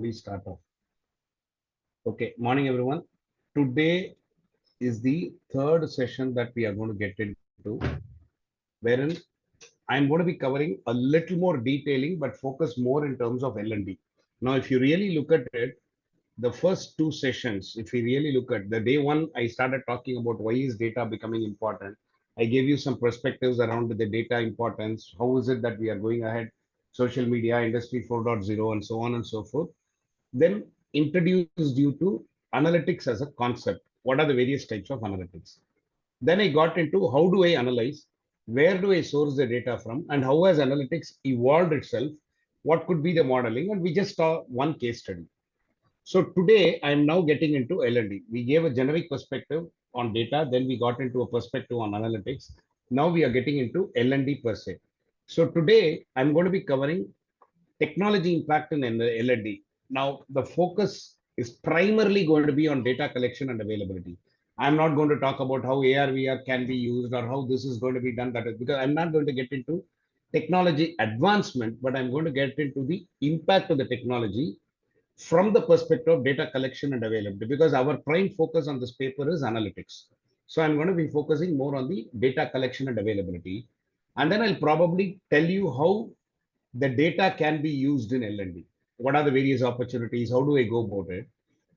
Please start off. Okay, morning everyone. Today is the third session that we are going to get into, wherein I'm going to be covering a little more detailing, but focus more in terms of L&D. Now, if you really look at it, the first two sessions, if we really look at the day one, I started talking about why is data becoming important. I gave you some perspectives around the data importance. How is it that we are going ahead? Social media, industry 4.0, and so on and so forth. Then introduced you to analytics as a concept. What are the various types of analytics? Then I got into how do I analyze, where do I source the data from, and how has analytics evolved itself? What could be the modeling? And we just saw one case study. So today I'm now getting into L&D. We gave a generic perspective on data, then we got into a perspective on analytics. Now we are getting into L&D per se. So today I'm going to be covering technology impact in L&D. Now the focus is primarily going to be on data collection and availability. I'm not going to talk about how AR, VR can be used or how this is going to be done. That is because I'm not going to get into technology advancement, but I'm going to get into the impact of the technology from the perspective of data collection and availability, because our prime focus on this paper is analytics. So I'm going to be focusing more on the data collection and availability. And then I'll probably tell you how the data can be used in L&D. What are the various opportunities? How do I go about it?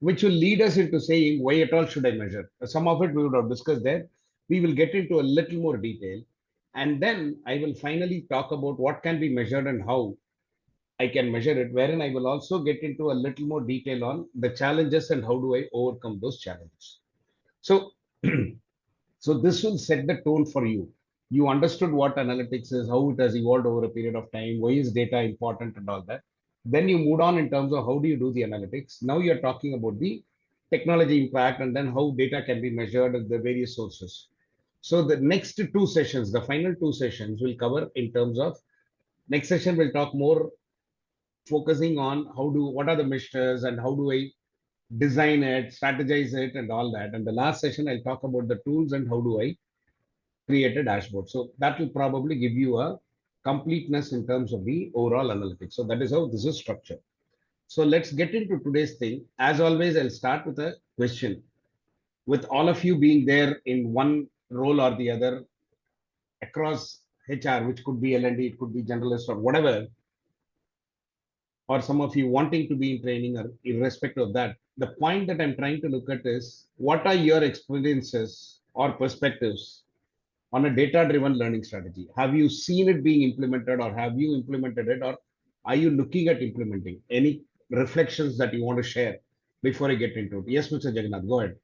Which will lead us into saying, why at all should I measure? Some of it we would have discussed there. We will get into a little more detail. And then I will finally talk about what can be measured and how I can measure it, wherein I will also get into a little more detail on the challenges and how do I overcome those challenges. So, so this will set the tone for you. You understood what analytics is, how it has evolved over a period of time, why is data important and all that. Then you moved on in terms of how do you do the analytics. Now you're talking about the technology impact and then how data can be measured at the various sources. So the next two sessions, the final two sessions will cover in terms of, next session will talk more focusing on what are the measures and how do I design it, strategize it, and all that. And the last session, I'll talk about the tools and how do I create a dashboard. So that will probably give you a completeness in terms of the overall analytics. So that is how this is structured. So let's get into today's thing. As always, I'll start with a question. With all of you being there in one role or the other across HR, which could be L&D, it could be generalist or whatever, or some of you wanting to be in training or irrespective of that, the point that I'm trying to look at is what are your experiences or perspectives on a data-driven learning strategy? Have you seen it being implemented or have you implemented it or are you looking at implementing? Any reflections that you want to share before I get into it? Yes, Mr. Jagannath, go ahead.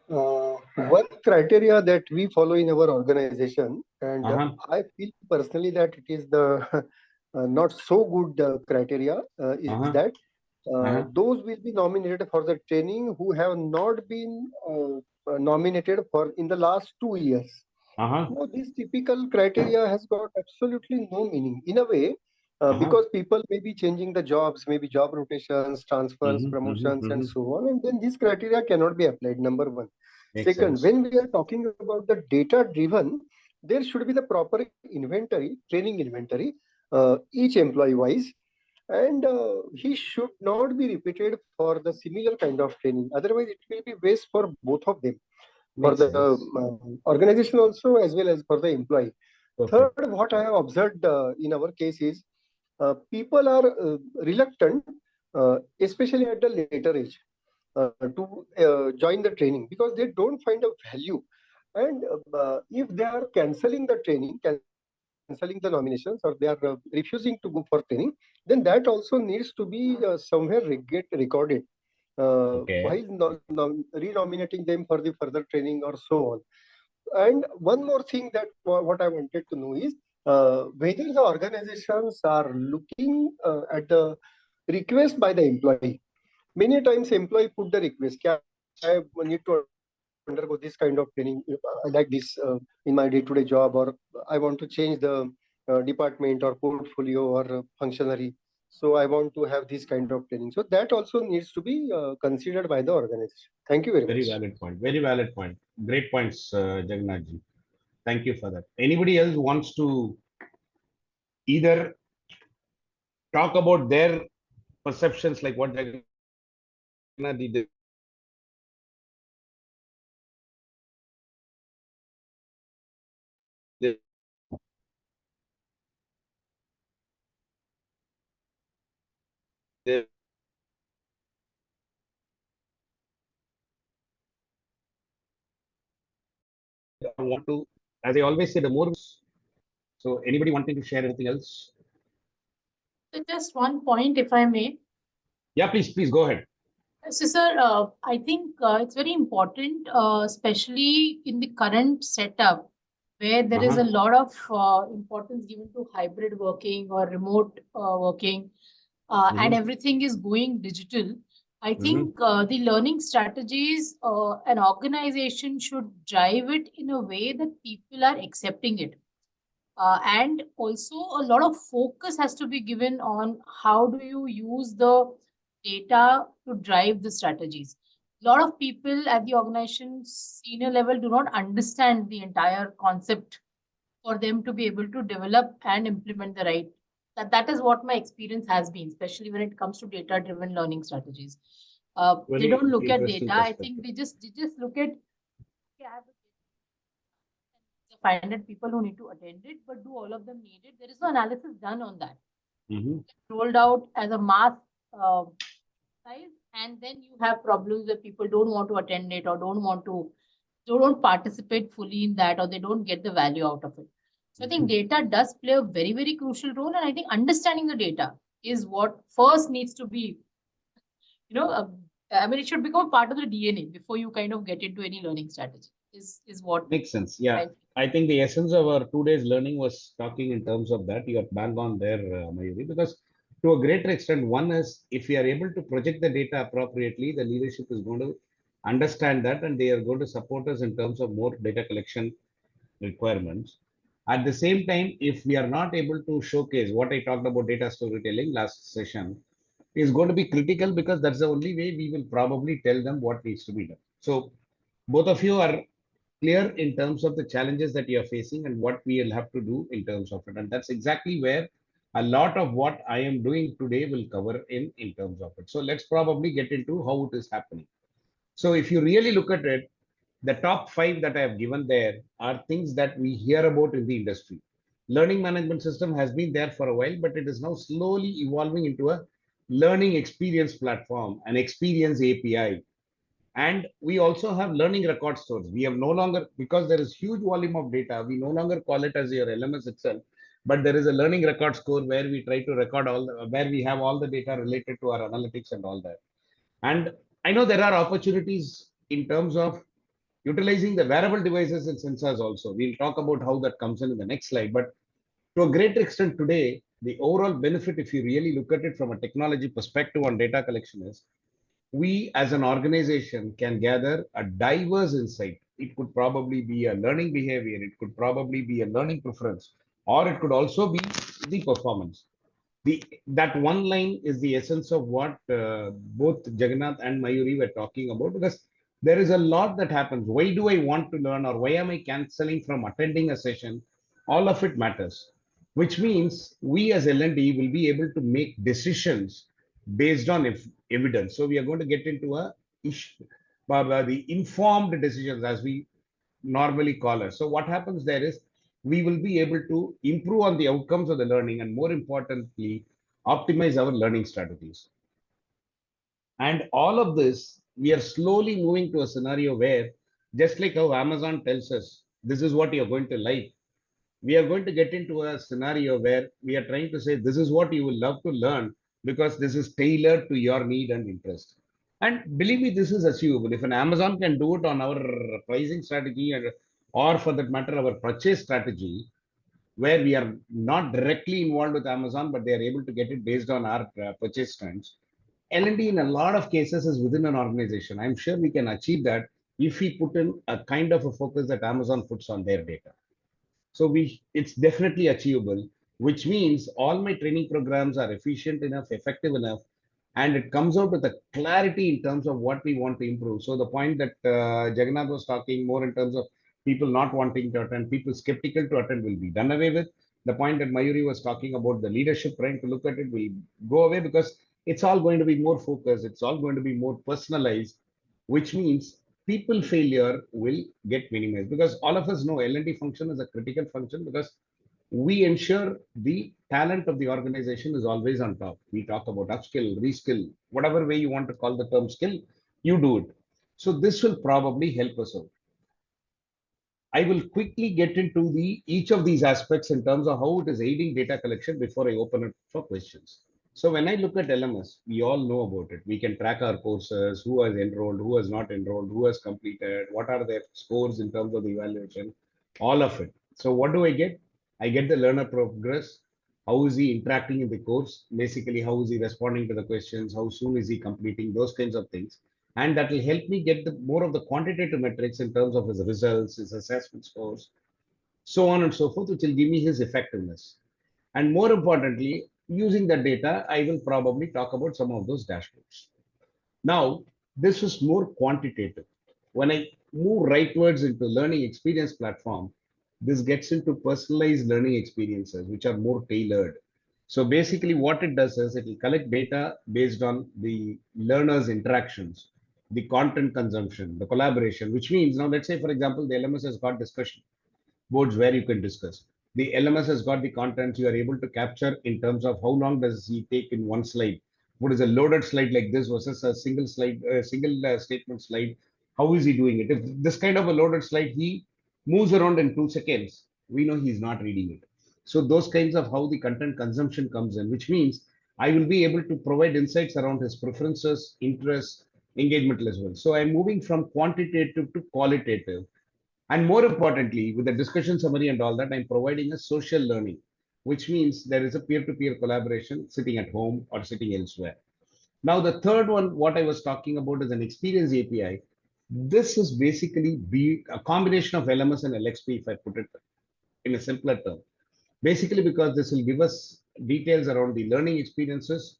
One criteria that we follow in our organization, and I feel personally that it is the not so good criteria, is that those will be nominated for the training who have not been nominated for in the last 2 years. Now, this typical criteria has got absolutely no meaning in a way, because people may be changing the jobs, maybe job rotations, transfers, promotions, and so on. And then this criteria cannot be applied, number one. Makes Second, sense. when we are talking about the data-driven, there should be the proper inventory, training inventory, each employee wise. And he should not be repeated for the similar kind of training. Otherwise, it will be waste for both of them. For Makes the sense. organization also as well as for the employee. Perfect. Third, what I have observed in our case is people are reluctant, especially at the later age, to join the training because they don't find a value. And if they are cancelling the training, cancelling the nominations, or they are refusing to go for training, then that also needs to be somewhere get recorded. Okay. While renominating them for the further training or so on. And one more thing that what I wanted to know is whether the organizations are looking at the request by the employee. Many times employee put the request, I need to undergo this kind of training. I like this in my day-to-day job, or I want to change the department or portfolio or functionary. So I want to have this kind of training. So that also needs to be considered by the organization. Thank you very Very much. valid point. Very valid point. Great points, Jagannathji. Thank you for that. Anybody else wants to either talk about their perceptions like what Jagannath did. Want to, as I always say, the more. So, anybody wanting to share anything else? So just one point, if I may. Yeah, please go ahead. So, sir, I think it's very important, especially in the current setup, where there is a lot of importance given to hybrid working or remote working, and everything is going digital. I think the learning strategies, an organization should drive it in a way that people are accepting it. And also a lot of focus has to be given on how do you use the data to drive the strategies. A lot of people at the organization senior level do not understand the entire concept for them to be able to develop and implement the right. That is what my experience has been, especially when it comes to data driven learning strategies. They Very don't look at interesting data. I think perspective. they just look at, okay, I have a 500 people who need to attend it, but do all of them need it? There is no analysis done on that. Rolled out as a mass uh, size, and then you have problems where people don't want to attend it or don't participate fully in that, or they don't get the value out of it. So I think data does play a very, very crucial role, and I think understanding the data is what first needs to be, you know, I mean, it should become part of the DNA before you kind of get into any learning strategy. Is what Makes sense. Yeah. I I think the essence of our 2 days learning was talking in terms of that. You're bang on there, Mayuri, because to a greater extent, one is if we are able to project the data appropriately, the leadership is going to understand that and they are going to support us in terms of more data collection requirements. At the same time, if we are not able to showcase what I talked about data storytelling last session, is going to be critical because that's the only way we will probably tell them what needs to be done. So both of you are clear in terms of the challenges that you are facing and what we will have to do in terms of it. And that's exactly where a lot of what I am doing today will cover in terms of it. So let's probably get into how it is happening. So if you really look at it, the top five that I have given there are things that we hear about in the industry. Learning management system has been there for a while, but it is now slowly evolving into a learning experience platform, an experience API, and we also have learning record stores. We have no longer, because there is huge volume of data, we no longer call it as your LMS itself, but there is a learning record store where we try to record where we have all the data related to our analytics and all that. And I know there are opportunities in terms of utilizing the wearable devices and sensors also. We'll talk about how that comes in the next slide. But to a great extent today, the overall benefit, if you really look at it from a technology perspective on data collection, is we as an organization can gather a diverse insight. It could probably be a learning behavior, it could probably be a learning preference, or it could also be the performance. That one line is the essence of what both Jagannath and Mayuri were talking about, because there is a lot that happens. Why do I want to learn, or why am I canceling from attending a session? All of it matters, which means we as L&D will be able to make decisions based on evidence. So we are going to get into the informed decisions, as we normally call it. So what happens there is we will be able to improve on the outcomes of the learning and, more importantly, optimize our learning strategies. And all of this, we are slowly moving to a scenario where, just like how Amazon tells us, this is what you're going to like, we are going to get into a scenario where we are trying to say, this is what you will love to learn because this is tailored to your need and interest. And believe me, this is achievable. If an Amazon can do it on our pricing strategy, or for that matter, our purchase strategy, where we are not directly involved with Amazon, but they are able to get it based on our purchase trends. L&D in a lot of cases is within an organization. I'm sure we can achieve that if we put in a kind of a focus that Amazon puts on their data. So it's definitely achievable, which means all my training programs are efficient enough, effective enough, and it comes out with a clarity in terms of what we want to improve. So the point that Jagannath was talking more in terms of people not wanting to attend, people skeptical to attend will be done away with. The point that Mayuri was talking about, the leadership trying to look at it will go away, because it's all going to be more focused. It's all going to be more personalized, which means people failure will get minimized, because all of us know L&D function is a critical function, because we ensure the talent of the organization is always on top. We talk about upskill, reskill, whatever way you want to call the term skill, you do it. So this will probably help us out. I will quickly get into the each of these aspects in terms of how it is aiding data collection before I open it for questions. So when I look at LMS, we all know about it. We can track our courses, who has enrolled, who has not enrolled, who has completed, what are their scores in terms of the evaluation, all of it. So what do I get? I get the learner progress. How is he interacting in the course? Basically, how is he responding to the questions? How soon is he completing? Those kinds of things, and that will help me get the more of the quantitative metrics in terms of his results, his assessment scores, so on and so forth, which will give me his effectiveness. And more importantly, using the data, I will probably talk about some of those dashboards. Now, this is more quantitative. When I move rightwards into learning experience platform, this gets into personalized learning experiences, which are more tailored. So basically what it does is it will collect data based on the learner's interactions, the content consumption, the collaboration, which means now let's say, for example, the LMS has got discussion boards where you can discuss. The LMS has got the contents you are able to capture in terms of how long does he take in one slide. What is a loaded slide like this versus a single slide, single statement slide? How is he doing it? If this kind of a loaded slide, he moves around in 2 seconds, we know he's not reading it. So those kinds of how the content consumption comes in, which means I will be able to provide insights around his preferences, interests, engagement as well. So I'm moving from quantitative to qualitative, and more importantly, with the discussion summary and all that, I'm providing a social learning, which means there is a peer-to-peer collaboration sitting at home or sitting elsewhere. Now, the third one, what I was talking about is an experience API. This is basically be a combination of LMS and LXP, if I put it in a simpler term. Basically, because this will give us details around the learning experiences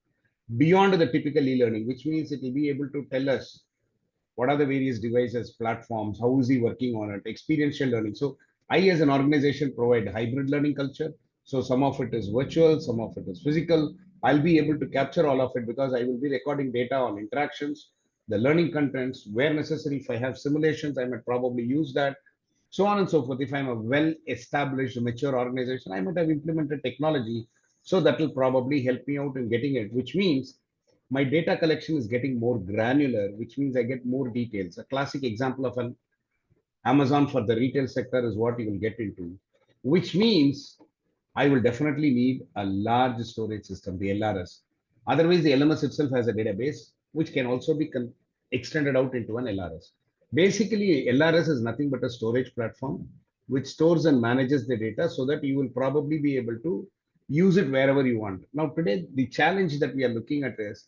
beyond the typical e-learning, which means it will be able to tell us what are the various devices, platforms, how is he working on it, experiential learning. So I, as an organization, provide hybrid learning culture. So some of it is virtual, some of it is physical. I'll be able to capture all of it because I will be recording data on interactions, the learning contents, where necessary. If I have simulations, I might probably use that, so on and so forth. If I'm a well-established, mature organization, I might have implemented technology. So that will probably help me out in getting it, which means my data collection is getting more granular, which means I get more details. A classic example of an Amazon for the retail sector is what you will get into, which means I will definitely need a large storage system, the LRS. Otherwise, the LMS itself has a database, which can also be extended out into an LRS. Basically, LRS is nothing but a storage platform which stores and manages the data so that you will probably be able to use it wherever you want. Now, today, the challenge that we are looking at is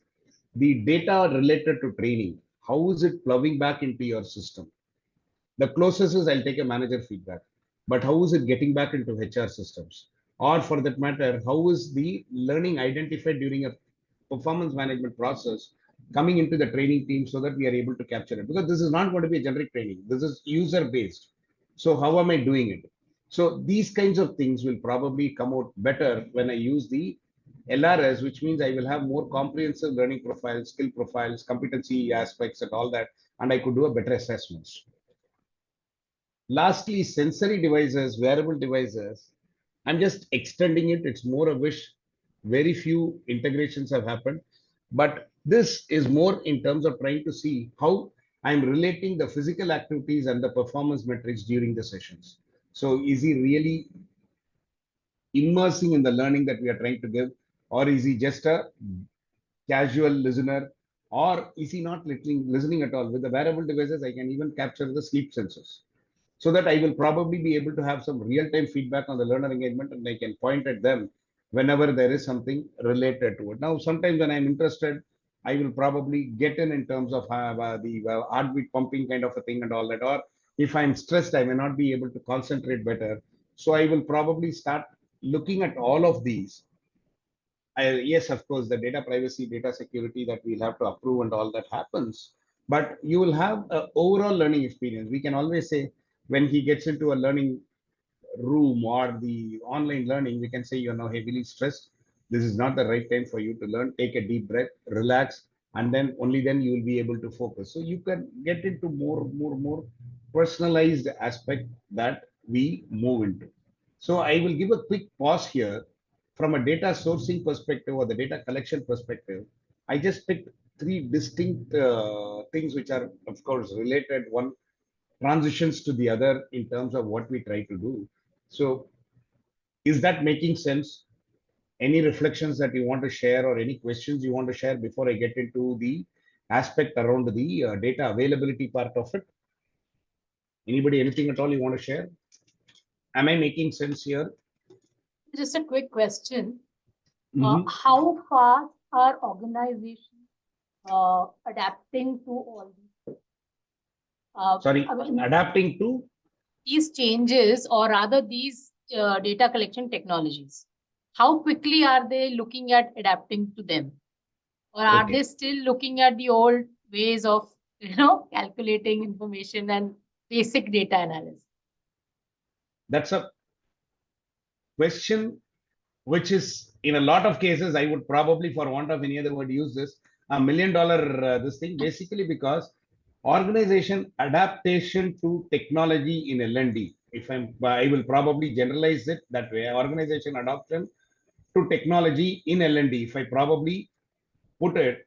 the data related to training. How is it plowing back into your system? The closest is I'll take a manager feedback, but how is it getting back into HR systems? Or for that matter, how is the learning identified during a performance management process coming into the training team so that we are able to capture it? Because this is not going to be a generic training. This is user based. So how am I doing it? So these kinds of things will probably come out better when I use the LRS, which means I will have more comprehensive learning profiles, skill profiles, competency aspects, and all that, and I could do a better assessments. Lastly, sensory devices, wearable devices. I'm just extending it. It's more a wish. Very few integrations have happened, but this is more in terms of trying to see how I'm relating the physical activities and the performance metrics during the sessions. So is he really immersing in the learning that we are trying to give, or is he just a casual listener, or is he not listening at all? With the wearable devices, I can even capture the sleep sensors, so that I will probably be able to have some real-time feedback on the learner engagement, and I can point at them whenever there is something related to it. Now, sometimes when I'm interested, I will probably get in terms of the heartbeat pumping kind of a thing and all that. Or if I'm stressed, I may not be able to concentrate better. So I will probably start looking at all of these. Yes, of course, the data privacy, data security that we'll have to approve and all that happens. But you will have an overall learning experience. We can always say when he gets into a learning room or the online learning, we can say you're now heavily stressed. This is not the right time for you to learn. Take a deep breath, relax, and then only then you will be able to focus. So you can get into more personalized aspect that we move into. So I will give a quick pause here from a data sourcing perspective or the data collection perspective. I just picked three distinct things which are, of course, related. One transitions to the other in terms of what we try to do. So, is that making sense? Any reflections that you want to share or any questions you want to share before I get into the aspect around the data availability part of it? Anybody, anything at all you want to share? Am I making sense here? Just a quick question. Mhm. How fast are organizations adapting to all these? Sorry, I mean, adapting to? these changes, or rather these data collection technologies? How quickly are they looking at adapting to them? Or are Okay, they still looking at the old ways of, calculating information and basic data analysis? that's a question which is in a lot of cases, I would probably, for want of any other word, use this $1 million this thing, basically because organization adaptation to technology in L&D. I will probably generalize it that way. Organization adoption to technology in L&D. If I probably put it,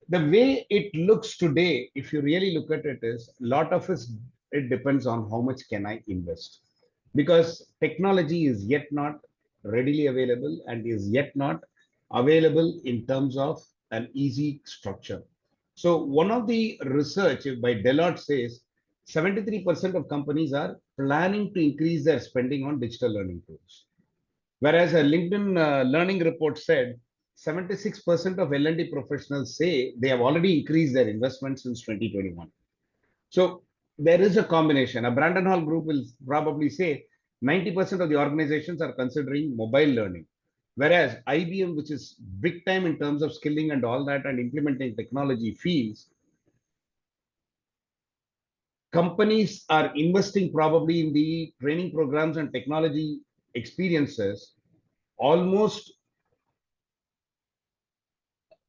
the way it looks today, if you really look at it, is a lot of it depends on how much can I invest, because technology is yet not readily available and is yet not available in terms of an easy structure. So one of the research by Deloitte says 73% of companies are planning to increase their spending on digital learning tools. Whereas a LinkedIn learning report said 76% of L&D professionals say they have already increased their investment since 2021. So there is a combination. A Brandon Hall group will probably say 90% of the organizations are considering mobile learning. Whereas IBM, which is big time in terms of skilling and all that and implementing technology, feels companies are investing probably in the training programs and technology experiences almost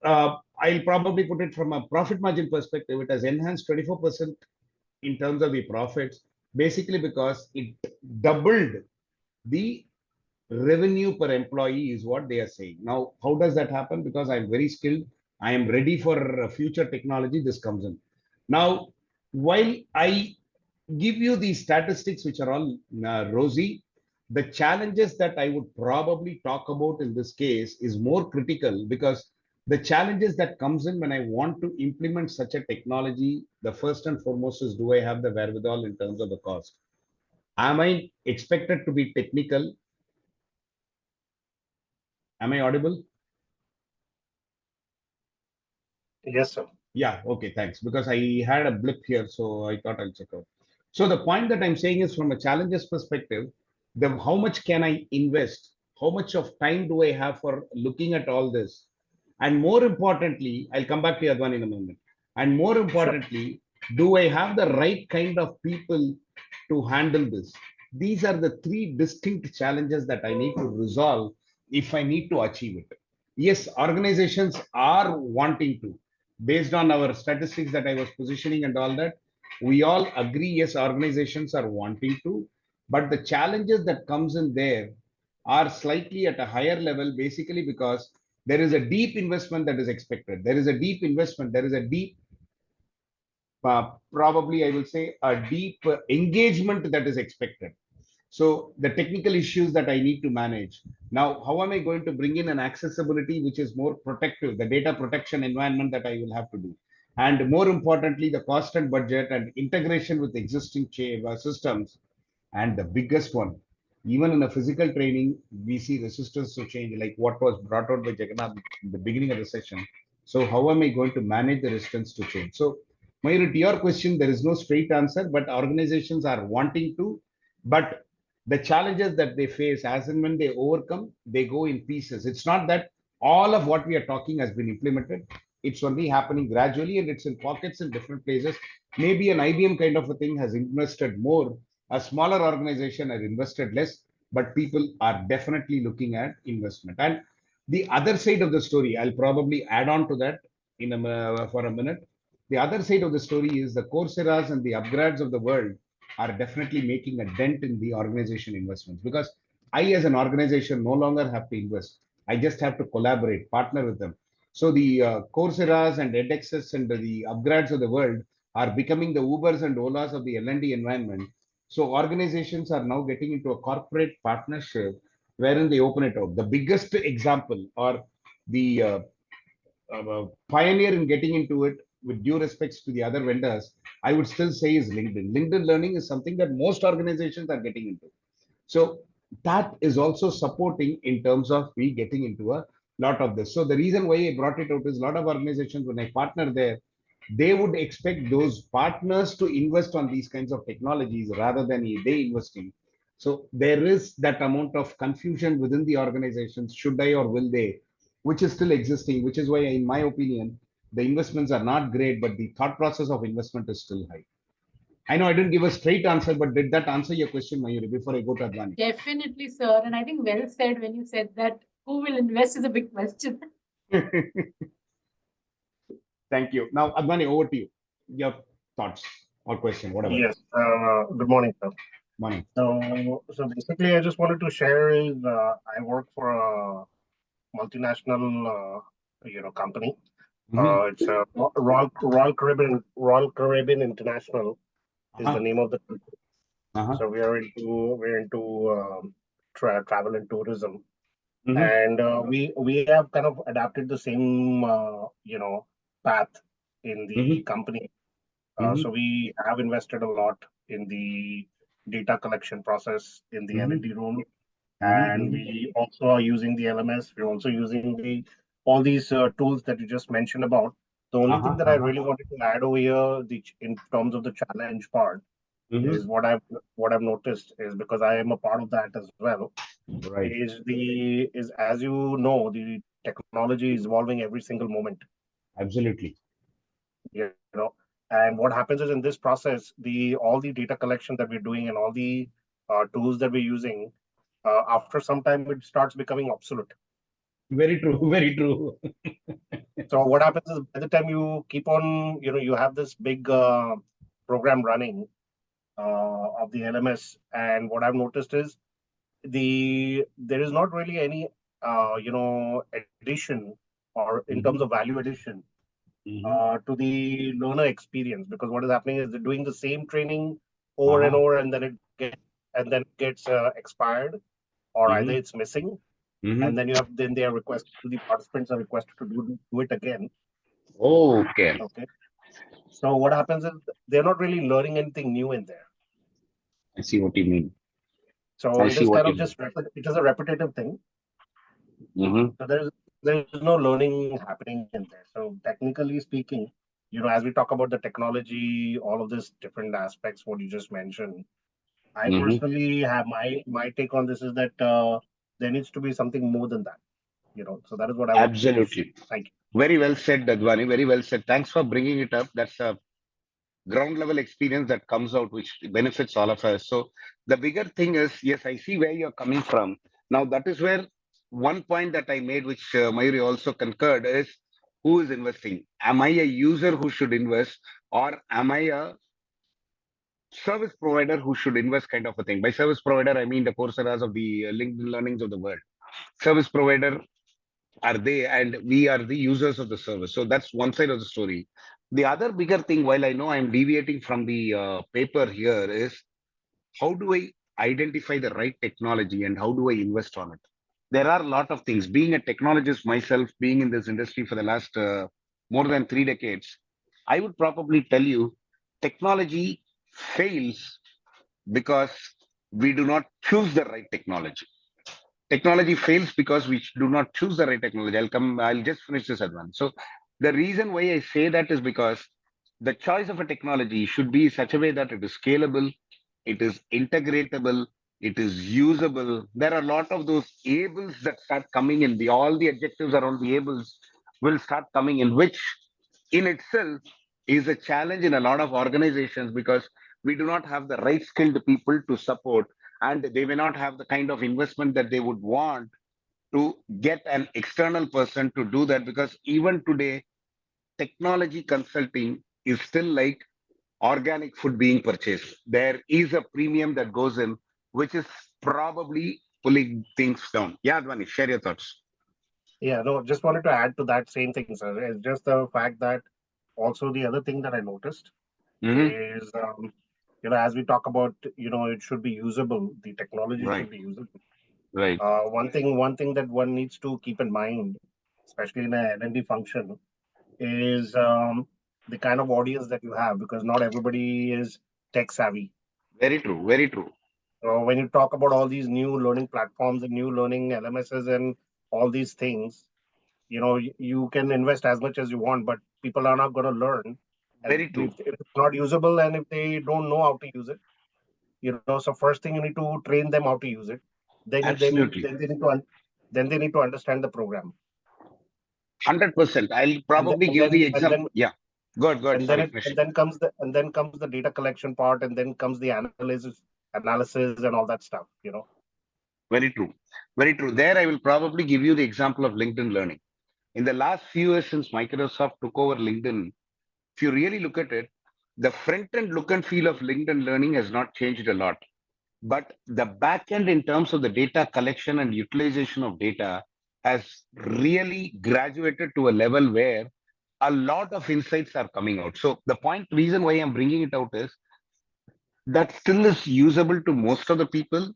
I'll probably put it from a profit margin perspective, it has enhanced 24% in terms of the profits, basically because it doubled the revenue per employee is what they are saying. Now, how does that happen? Because I'm very skilled, I am ready for future technology, this comes in. Now, while I give you these statistics, which are all rosy, the challenges that I would probably talk about in this case is more critical because the challenges that comes in when I want to implement such a technology, the first and foremost is, do I have the wherewithal in terms of the cost? Am I expected to be technical? Am I audible? Yes, sir. Yeah, okay, thanks. Because I had a blip here, so I thought I'll check out. So the point that I'm saying is from a challenges perspective, how much can I invest? How much of time do I have for looking at all this? And more importantly, I'll come back to the other one in a moment. And more importantly, do I have the right kind of people to handle this? These are the three distinct challenges that I need to resolve if I need to achieve it. Yes, organizations are wanting to, based on our statistics that I was positioning and all that, we all agree, yes, organizations are wanting to, but the challenges that comes in there are slightly at a higher level, basically because there is a deep investment that is expected. There is a deep investment, there is a deep, probably I will say, a deep engagement that is expected. So the technical issues that I need to manage. Now, how am I going to bring in an accessibility which is more protective, the data protection environment that I will have to do? And more importantly, the cost and budget and integration with existing systems. And the biggest one, even in a physical training, we see resistance to change, like what was brought out by Jagannath in the beginning of the session. So how am I going to manage the resistance to change? So Mayur, to your question, there is no straight answer, but organizations are wanting to, but the challenges that they face, as and when they overcome, they go in pieces. It's not that all of what we are talking has been implemented. It's only happening gradually and it's in pockets in different places. Maybe an IBM kind of a thing has invested more, a smaller organization has invested less, but people are definitely looking at investment. And The other side of the story, I'll probably add on to that for a minute. The other side of the story is the Coursera's and the upgrades of the world are definitely making a dent in the organization investments, because I, as an organization, no longer have to invest. I just have to collaborate, partner with them. So the Coursera's and edX's and the upgrades of the world are becoming the Ubers and Olas of the L&D environment. So organizations are now getting into a corporate partnership wherein they open it out. The biggest example, or the pioneer in getting into it, with due respects to the other vendors, I would still say is LinkedIn. LinkedIn Learning is something that most organizations are getting into. So that is also supporting in terms of we getting into a lot of this. So the reason why I brought it out is a lot of organizations, when I partner there, they would expect those partners to invest on these kinds of technologies rather than they investing. So there is that amount of confusion within the organizations, should I or will they, which is still existing, which is why, in my opinion, the investments are not great, but the thought process of investment is still high. I know I didn't give a straight answer, but did that answer your question, Mayuri, before I go to Advani? Definitely, sir. And I think well said when you said that who will invest is a big question. Thank you. Now, Advani, over to you. Your thoughts or question, whatever. Yes. Good morning, sir. Morning. So basically, I just wanted to share is I work for a multinational, company. It's a Royal Caribbean International is the name of the company. So we're into travel and tourism, and we have kind of adapted the same path in the company. So we have invested a lot in the data collection process in the L&D room, and we also are using the LMS. We're also using all these tools that you just mentioned about. The only thing that I really wanted to add over here, in terms of the challenge part, is what I've noticed is, because I am a part of that as well. Right. Is as you know, the technology is evolving every single moment. Absolutely. You know, and what happens is, in this process, all the data collection that we're doing and all the tools that we're using, after some time, it starts becoming obsolete. Very true. Very true. So what happens is, by the time you keep on, you have this big program running of the LMS, and what I've noticed is there is not really any addition, or in terms of value addition, to the learner experience, because what is happening is they're doing the same training over and over, and then it gets expired, or either it's missing, and then they are requested, the participants are requested to do it again. Okay. So what happens is they're not really learning anything new in there. I see what you mean. So it is kind of just it is a repetitive thing. So there's no learning happening in there. So technically speaking, as we talk about the technology, all of these different aspects, what you just mentioned, I personally have my take on this is that there needs to be something more than that. So that is what I want. Absolutely. Thank you. Very well said, Advani. Very well said. Thanks for bringing it up. That's a ground level experience that comes out, which benefits all of us. So the bigger thing is, yes, I see where you're coming from. Now, that is where one point that I made, which Mayuri also concurred, is who is investing? Am I a user who should invest, or am I a service provider who should invest, kind of a thing? By service provider, I mean the Coursera's of the LinkedIn learnings of the world. Service provider are they, and we are the users of the service. So that's one side of the story. The other bigger thing, while I know I'm deviating from the paper here, is how do I identify the right technology and how do I invest on it? There are a lot of things. Being a technologist myself, being in this industry for the last more than 3 decades, I would probably tell you technology fails because we do not choose the right technology. Technology fails because we do not choose the right technology. I'll just finish this advance. So the reason why I say that is because the choice of a technology should be such a way that it is scalable, it is integratable, it is usable. There are a lot of those ables that start coming in. All the adjectives around the ables will start coming in, which in itself is a challenge in a lot of organizations, because we do not have the right skilled people to support, and they may not have the kind of investment that they would want to get an external person to do that, because even today, technology consulting is still like organic food being purchased. There is a premium that goes in, which is probably pulling things down. Yeah, Advani, share your thoughts. Yeah, no, just wanted to add to that same thing, sir. It's just the fact that also the other thing that I noticed Mm-hmm. is, as we talk about, it should be usable. The technology Right, should be usable. right. One thing that one needs to keep in mind, especially in a L&D function, is the kind of audience that you have, because not everybody is tech savvy. Very true, very true. When you talk about all these new learning platforms and new learning LMSs and all these things, you can invest as much as you want, but people are not going to learn, and Very true. if it's not usable and if they don't know how to use it, so first thing you need to train them how to use it. Absolutely. Then they need to understand the program. 100%. I'll and then probably and give then the and example. then Yeah. Go ahead. Sorry, finish it. and then comes the data collection part, and then comes the analysis and all that stuff. Very true. Very true. There, I will probably give you the example of LinkedIn Learning. In the last few years since Microsoft took over LinkedIn, if you really look at it, the front end look and feel of LinkedIn Learning has not changed a lot. But the back end, in terms of the data collection and utilization of data, has really graduated to a level where a lot of insights are coming out. So the reason why I'm bringing it out is that still is usable to most of the people,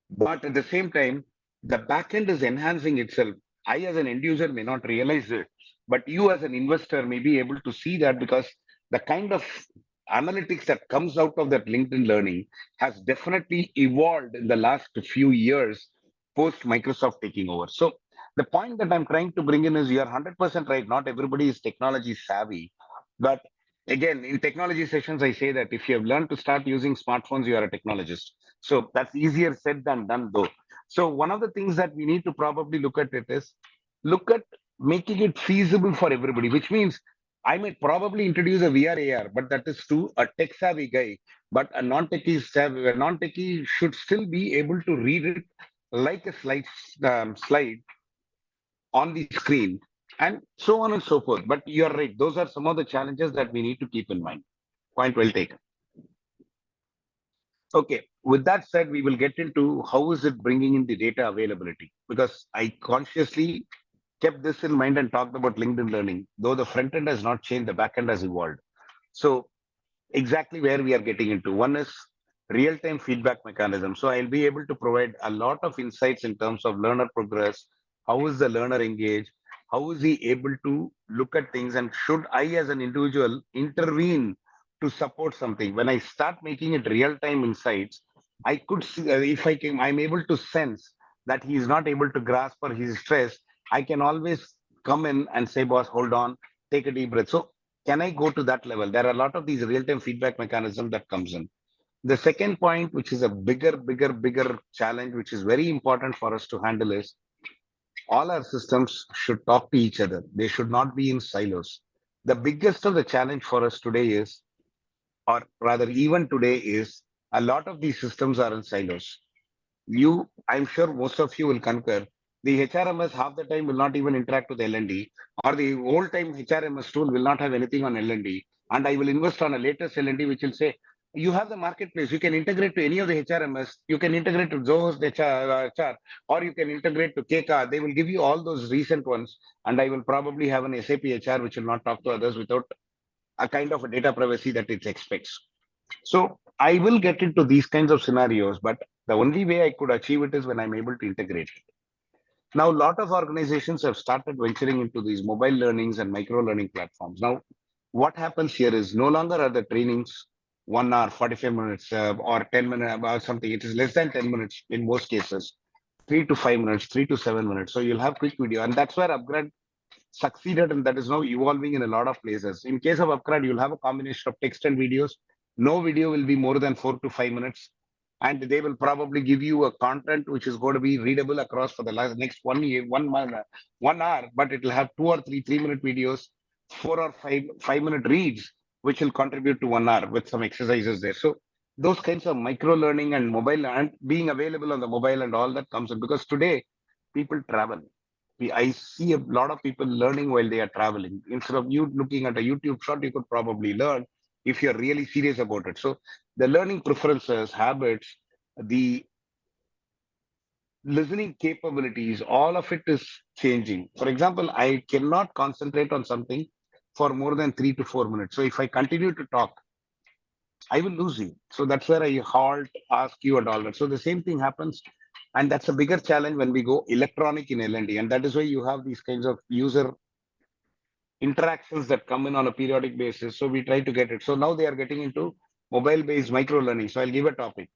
but at the same time, the backend is enhancing itself. I, as an end user, may not realize it, but you, as an investor, may be able to see that, because the kind of analytics that comes out of that LinkedIn Learning has definitely evolved in the last few years post Microsoft taking over. So, the point that I'm trying to bring in is you're 100% right. Not everybody is technology savvy. But again, in technology sessions, I say that if you have learned to start using smartphones, you are a technologist. So that's easier said than done, though. So one of the things that we need to probably look at it is look at making it feasible for everybody, which means I might probably introduce a VR AR, but that is to a tech savvy guy. But a non-techie should still be able to read it like a slide on the screen, and so on and so forth. But you're right; those are some of the challenges that we need to keep in mind. Point well taken. Okay, with that said, we will get into how is it bringing in the data availability, because I consciously kept this in mind and talked about LinkedIn Learning. Though the front end has not changed, the back end has evolved. So exactly where we are getting into. One is real-time feedback mechanism. So I'll be able to provide a lot of insights in terms of learner progress. How is the learner engaged? How is he able to look at things? And should I, as an individual, intervene to support something? When I start making it real-time insights, I could see, if I'm able to sense that he is not able to grasp or he's stressed, I can always come in and say, boss, hold on, take a deep breath. So can I go to that level? There are a lot of these real-time feedback mechanism that comes in. The second point, which is a bigger challenge, which is very important for us to handle, is all our systems should talk to each other. They should not be in silos. The biggest of the challenge for us today is, or rather even today is, a lot of these systems are in silos. I'm sure most of you will concur, the HRMS half the time will not even interact with L&D, or the old time HRMS tool will not have anything on L&D, and I will invest on a latest L&D which will say, you have the marketplace, you can integrate to any of the HRMS, you can integrate to Zoho's HR, or you can integrate to KK. They will give you all those recent ones, and I will probably have an SAP HR which will not talk to others without a kind of a data privacy that it expects. So I will get into these kinds of scenarios, but the only way I could achieve it is when I'm able to integrate it. Now, a lot of organizations have started venturing into these mobile learnings and micro learning platforms. Now, what happens here is no longer are the trainings 1 hour, 45 minutes, or 10 minutes or something. It is less than 10 minutes in most cases, 3 to 5 minutes, 3 to 7 minutes. So you'll have quick video, and that's where upgrade succeeded, and that is now evolving in a lot of places. In case of Upgrad, you'll have a combination of text and videos. No video will be more than 4 to 5 minutes, and they will probably give you a content which is going to be readable across for the next 1 year, 1 month, 1 hour, but it will have 2 or 3 3-minute videos, 4 or 5 5-minute reads, which will contribute to 1 hour with some exercises there. So those kinds of micro learning and mobile and being available on the mobile and all that comes in, because today people travel. I see a lot of people learning while they are traveling. Instead of you looking at a YouTube short, you could probably learn if you're really serious about it. So the learning preferences, habits, the listening capabilities, all of it is changing. For example, I cannot concentrate on something for more than 3 to 4 minutes. So if I continue to talk, I will lose you. So that's where I halt, ask you, and all that. So the same thing happens. And that's a bigger challenge when we go electronic in L&D. And that is why you have these kinds of user interactions that come in on a periodic basis. So we try to get it. So now they are getting into mobile-based micro learning. So I'll give a topic.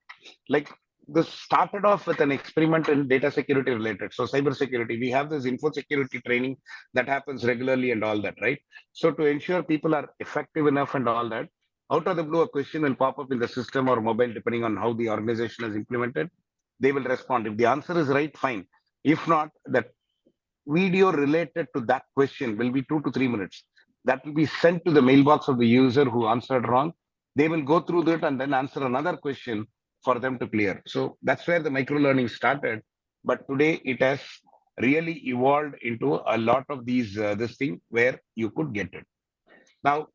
Like this started off with an experiment in data security related. So cyber security, we have this info security training that happens regularly and all that, right? So to ensure people are effective enough and all that, out of the blue, a question will pop up in the system or mobile, depending on how the organization is implemented. They will respond. If the answer is right, fine. If not, the video related to that question will be 2 to 3 minutes. That will be sent to the mailbox of the user who answered wrong. They will go through that and then answer another question for them to clear. So that's where the micro learning started. But today it has really evolved into a lot of these this thing where you could get it. Now,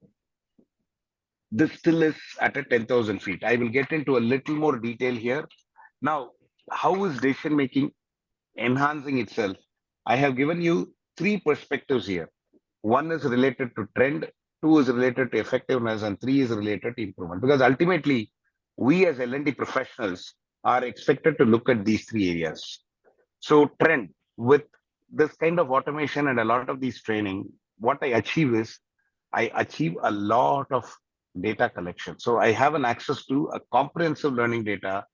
this still is at a 10,000 feet. I will get into a little more detail here. Now, how is decision making enhancing itself? I have given you three perspectives here. One is related to trend, two is related to effectiveness, and three is related to improvement. Because ultimately, we as L&D professionals are expected to look at these three areas. So trend, with this kind of automation and a lot of these training, what I achieve is I achieve a lot of data collection. So I have an access to a comprehensive learning data,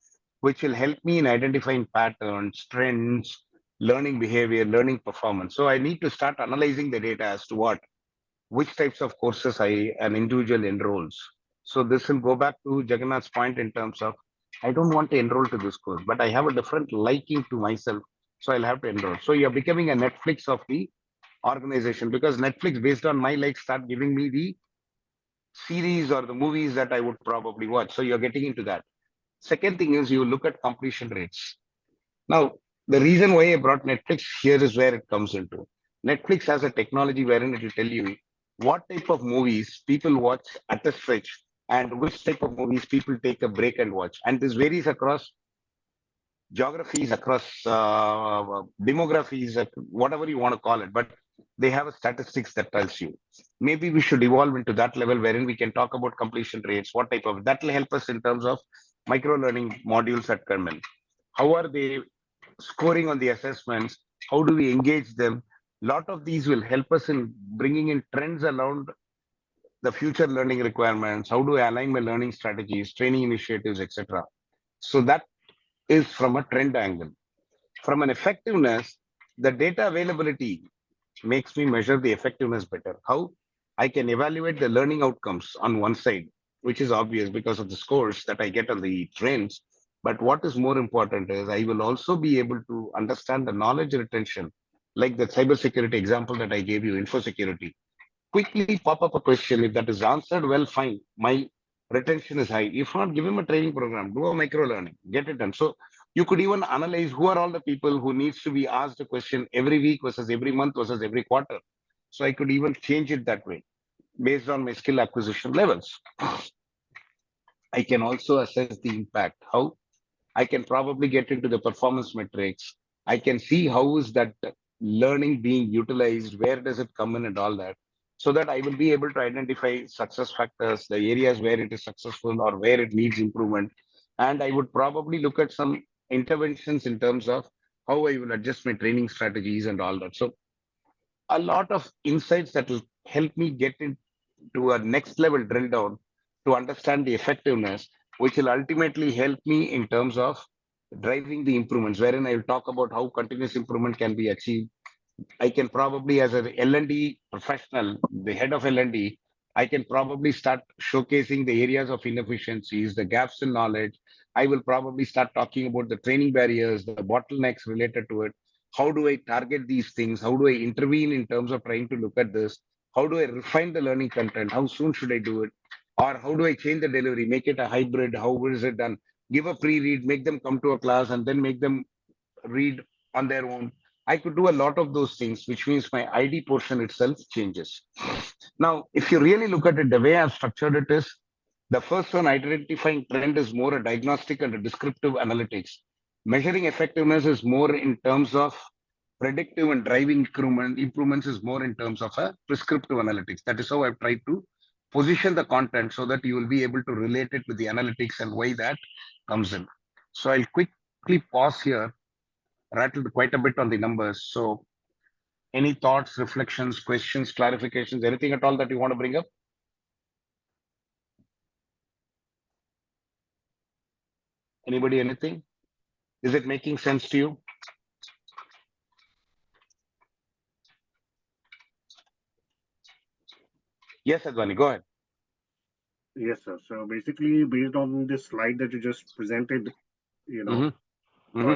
which will help me in identifying patterns, trends, learning behavior, learning performance. So I need to start analyzing the data as to which types of courses an individual enrolls. So this will go back to Jagannath's point in terms of, I don't want to enroll to this course, but I have a different liking to myself. So I'll have to enroll. So you're becoming a Netflix of the organization, because Netflix, based on my likes, start giving me the series or the movies that I would probably watch. So you're getting into that. Second thing is you look at completion rates. Now, the reason why I brought Netflix here is where it comes into. Netflix has a technology wherein it will tell you what type of movies people watch at a stretch and which type of movies people take a break and watch. And this varies across geographies, across demographies, whatever you want to call it. But they have a statistics that tells you. Maybe we should evolve into that level wherein we can talk about completion rates, what type of, that will help us in terms of micro learning modules at Kernel. How are they scoring on the assessments? How do we engage them? A lot of these will help us in bringing in trends around the future learning requirements. How do I align my learning strategies, training initiatives, etc. So that is from a trend angle. From an effectiveness, the data availability makes me measure the effectiveness better. How? I can evaluate the learning outcomes on one side, which is obvious because of the scores that I get on the trends. But what is more important is I will also be able to understand the knowledge retention, like the cybersecurity example that I gave you, info security. Quickly pop up a question. If that is answered well, fine. My retention is high. If not, give him a training program, do a micro learning, get it done. So you could even analyze who are all the people who needs to be asked a question every week versus every month versus every quarter. So I could even change it that way based on my skill acquisition levels. I can also assess the impact. How? I can probably get into the performance metrics. I can see how is that learning being utilized, where does it come in and all that, so that I will be able to identify success factors, the areas where it is successful or where it needs improvement. And I would probably look at some interventions in terms of how I will adjust my training strategies and all that. So a lot of insights that will help me get into a next level drill down to understand the effectiveness, which will ultimately help me in terms of driving the improvements, wherein I will talk about how continuous improvement can be achieved. I can probably, as an L&D professional, the head of L&D, I can probably start showcasing the areas of inefficiencies, the gaps in knowledge. I will probably start talking about the training barriers, the bottlenecks related to it. How do I target these things? How do I intervene in terms of trying to look at this? How do I refine the learning content? How soon should I do it? Or how do I change the delivery, make it a hybrid? How is it done? Give a pre-read, make them come to a class and then make them read on their own. I could do a lot of those things, which means my ID portion itself changes. Now, if you really look at it, the way I've structured it is the first one, identifying trend, is more a diagnostic and a descriptive analytics. Measuring effectiveness is more in terms of predictive, and driving improvements is more in terms of a prescriptive analytics. That is how I've tried to position the content so that you will be able to relate it with the analytics and why that comes in. So I'll quickly pause here, rattled quite a bit on the numbers. So any thoughts, reflections, questions, clarifications, anything at all that you want to bring up? Anybody, anything? Is it making sense to you? Yes, Advani, go ahead. Yes, sir. So basically, based on this slide that you just presented,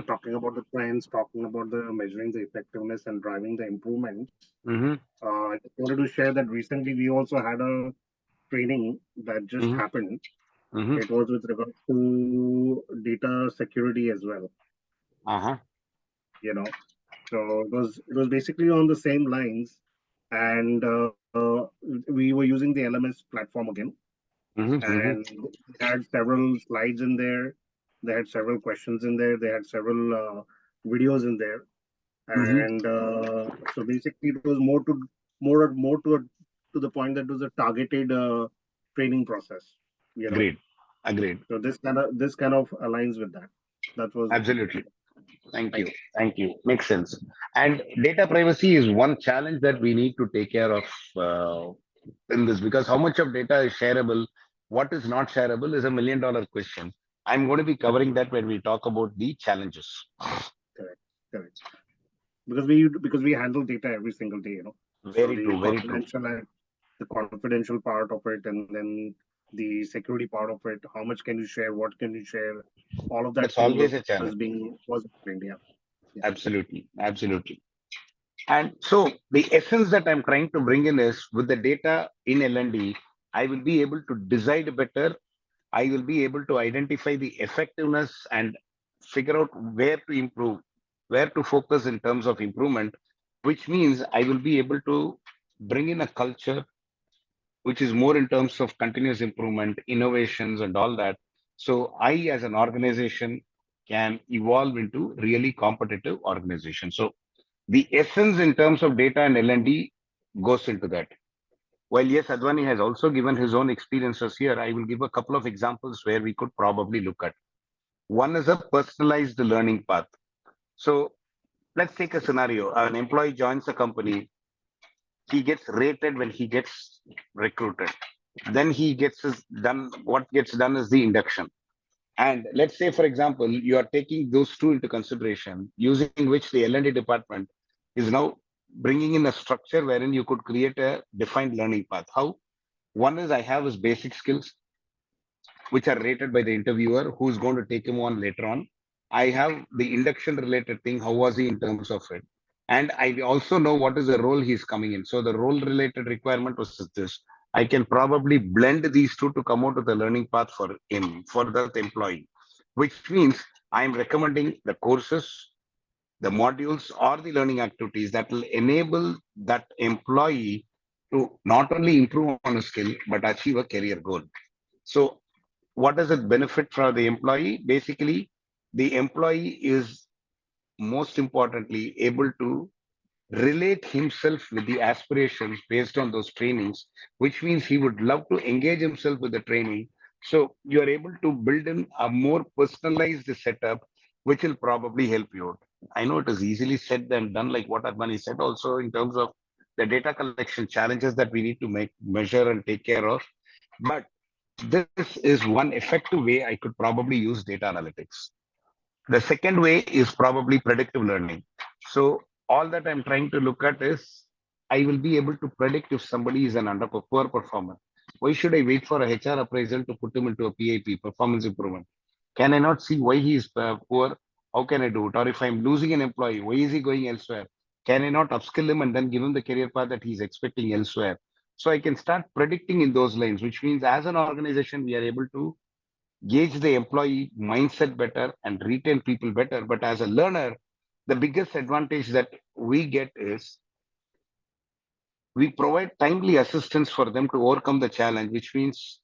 talking about the trends, talking about the measuring the effectiveness and driving the improvements, I just wanted to share that recently we also had a training that just happened. It was with regards to data security as well. So it was basically on the same lines, and we were using the LMS platform again, and they had several slides in there. They had several questions in there. They had several videos in there, and so basically it was more to the point that it was a targeted training process. Agreed. So this kind of aligns with that. That was absolutely. Thank you. Makes sense. And data privacy is one challenge that we need to take care of in this, because how much of data is shareable, what is not shareable, is $1 million question. I'm going to be covering that when we talk about the challenges. Correct. Because we handle data every single day, Very true. The confidential part of it, and then the security part of it. How much can you share? What can you share? All of that. That's always a challenge. Was India. Yeah. Absolutely. And so the essence that I'm trying to bring in is, with the data in L&D, I will be able to decide better. I will be able to identify the effectiveness and figure out where to improve, where to focus in terms of improvement, which means I will be able to bring in a culture which is more in terms of continuous improvement, innovations, and all that. So I, as an organization, can evolve into really competitive organization. So the essence in terms of data and L&D goes into that. While yes, Advani has also given his own experiences here, I will give a couple of examples where we could probably look at. One is a personalized learning path. So let's take a scenario. An employee joins a company. He gets rated when he gets recruited. Then he gets done. What gets done is the induction. And let's say, for example, you are taking those two into consideration, using which the L&D department is now bringing in a structure wherein you could create a defined learning path. How? One is, I have his basic skills, which are rated by the interviewer, who's going to take him on later on. I have the induction related thing. How was he in terms of it? And I also know what is the role he's coming in. So the role related requirement was this. I can probably blend these two to come out with a learning path for him, for that employee, which means I'm recommending the courses, the modules, or the learning activities that will enable that employee to not only improve on a skill, but achieve a career goal. So what does it benefit for the employee? Basically, the employee is most importantly able to relate himself with the aspirations based on those trainings, which means he would love to engage himself with the training. So you are able to build in a more personalized setup, which will probably help you out. I know it is easily said than done, like what Advani said, also in terms of the data collection challenges that we need to measure and take care of. But this is one effective way I could probably use data analytics. The second way is probably predictive learning. So all that I'm trying to look at is, I will be able to predict if somebody is an poor performer. Why should I wait for a HR appraisal to put him into a PIP, performance improvement? Can I not see why he is poor? How can I do it? Or if I'm losing an employee, why is he going elsewhere? Can I not upskill him and then give him the career path that he's expecting elsewhere? So I can start predicting in those lines, which means as an organization, we are able to gauge the employee mindset better and retain people better. But as a learner, the biggest advantage that we get is we provide timely assistance for them to overcome the challenge, which means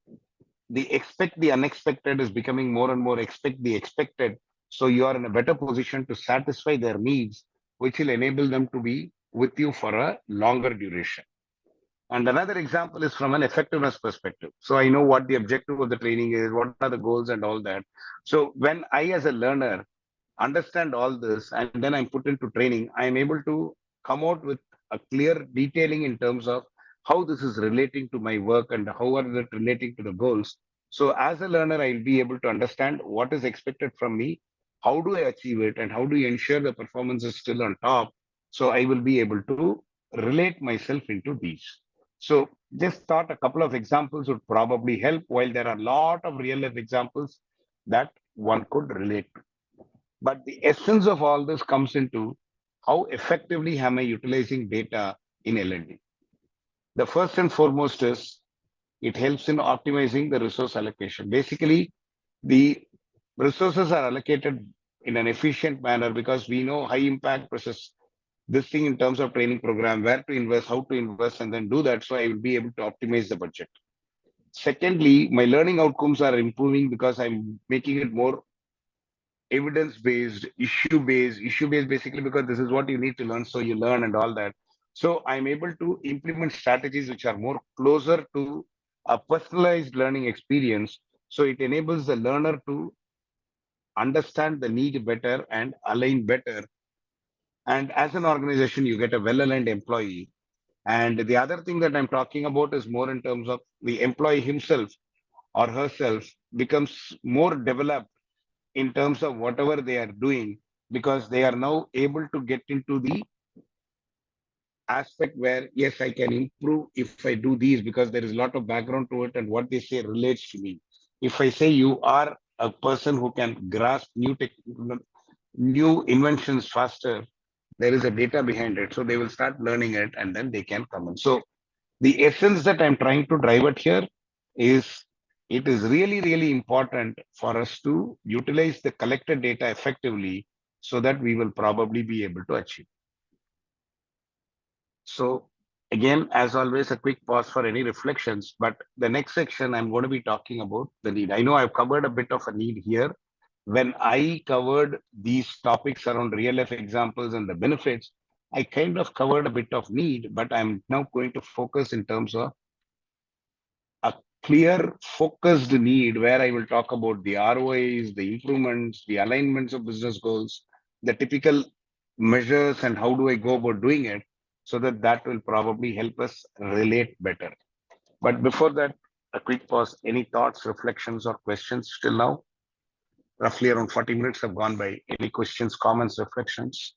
the expect the unexpected is becoming more and more expect the expected. So you are in a better position to satisfy their needs, which will enable them to be with you for a longer duration. And another example is from an effectiveness perspective. So I know what the objective of the training is, what are the goals and all that. So when I, as a learner, understand all this and then I'm put into training, I am able to come out with a clear detailing in terms of how this is relating to my work and how are it relating to the goals. So as a learner, I'll be able to understand what is expected from me, how do I achieve it, and how do you ensure the performance is still on top. So I will be able to relate myself into these. So just thought a couple of examples would probably help, while there are a lot of real life examples that one could relate to. But the essence of all this comes into how effectively am I utilizing data in L&D. The first and foremost is it helps in optimizing the resource allocation. Basically, the resources are allocated in an efficient manner because we know high impact versus this thing in terms of training program, where to invest, how to invest, and then do that. So I will be able to optimize the budget. Secondly, my learning outcomes are improving because I'm making it more evidence based, issue based basically because this is what you need to learn. So you learn and all that. So I'm able to implement strategies which are more closer to a personalized learning experience. So it enables the learner to understand the need better and align better. And as an organization, you get a well aligned employee. And the other thing that I'm talking about is more in terms of the employee himself or herself becomes more developed in terms of whatever they are doing because they are now able to get into the aspect where yes I can improve if I do these because there is a lot of background to it and what they say relates to me. If I say you are a person who can grasp new inventions faster, there is a data behind it, so they will start learning it and then they can come in. So the essence that I'm trying to drive at here is it is really, really important for us to utilize the collected data effectively so that we will probably be able to achieve. So again, as always, a quick pause for any reflections, but the next section I'm going to be talking about the need. I know I've covered a bit of a need here. When I covered these topics around real life examples and the benefits, I kind of covered a bit of need, but I'm now going to focus in terms of a clear focused need where I will talk about the ROIs, the improvements, the alignments of business goals, the typical measures and how do I go about doing it so that that will probably help us relate better. But before that, a quick pause. Any thoughts, reflections or questions till now? Roughly around 40 minutes have gone by. Any questions, comments, reflections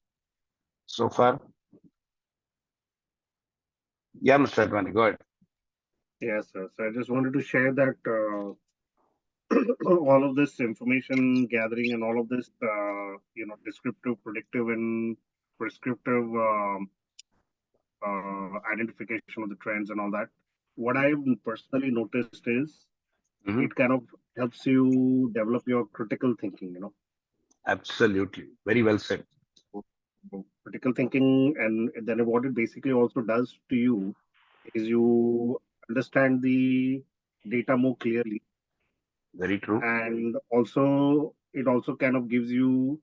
so far? Yeah, Mr. Advani, go ahead. Yes, sir. So I just wanted to share that all of this information gathering and all of this, descriptive, predictive, and prescriptive identification of the trends and all that. What I've personally noticed is Mhm. it kind of helps you develop your critical thinking, Absolutely. Very well said. critical thinking, and then what it basically also does to you is you understand the data more clearly, Very true. and also it also kind of gives you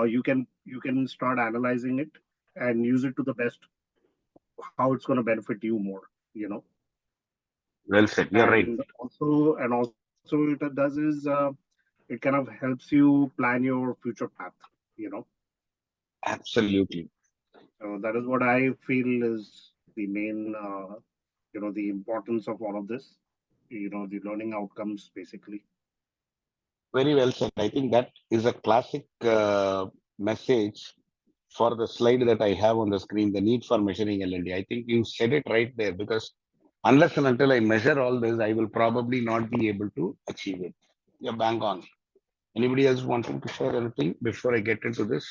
you can start analyzing it and use it to the best how it's going to benefit you more, Well said. You're right. and also what it does is it kind of helps you plan your future path, you know Absolutely. so that is what I feel is the main the importance of all of this, the learning outcomes basically. Very well said. I think that is a classic message for the slide that I have on the screen, the need for measuring L&D. I think you said it right there because unless and until I measure all this, I will probably not be able to achieve it. You're bang on. Anybody else wanting to share anything before I get into this?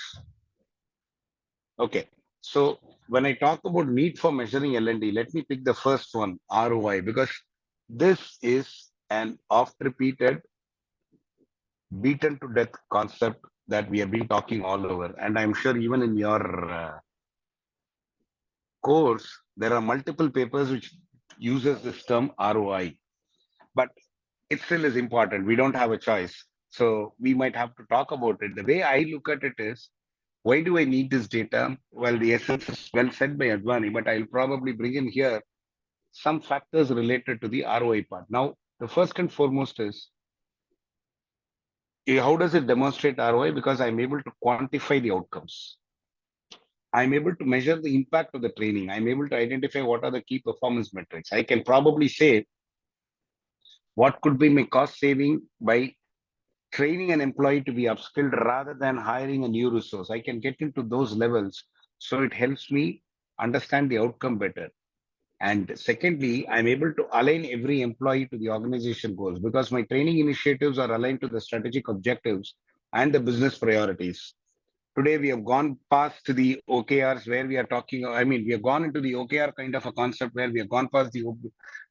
Okay. So when I talk about need for measuring L&D, let me pick the first one, ROI, because this is an oft repeated, beaten to death concept that we have been talking all over. And I'm sure even in your course, there are multiple papers which uses this term ROI, but it still is important. We don't have a choice. So we might have to talk about it. The way I look at it is, why do I need this data? Well, the essence is well said by Advani, but I'll probably bring in here some factors related to the ROI part. Now, the first and foremost is, how does it demonstrate ROI? Because I'm able to quantify the outcomes. I'm able to measure the impact of the training. I'm able to identify what are the key performance metrics. I can probably say what could be my cost saving by training an employee to be upskilled rather than hiring a new resource. I can get into those levels. So it helps me understand the outcome better. And secondly, I'm able to align every employee to the organization goals because my training initiatives are aligned to the strategic objectives and the business priorities. Today, we have gone past the OKRs where we are talking. I mean, we have gone into the OKR kind of a concept where we have gone past the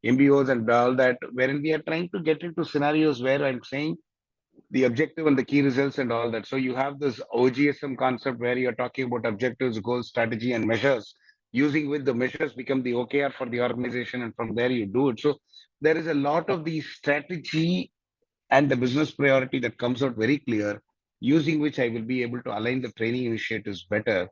MBOs and all that, wherein we are trying to get into scenarios where I'm saying the objective and the key results and all that. So you have this OGSM concept where you're talking about objectives, goals, strategy, and measures, using which the measures become the OKR for the organization, and from there you do it. So there is a lot of the strategy and the business priority that comes out very clear, using which I will be able to align the training initiatives better,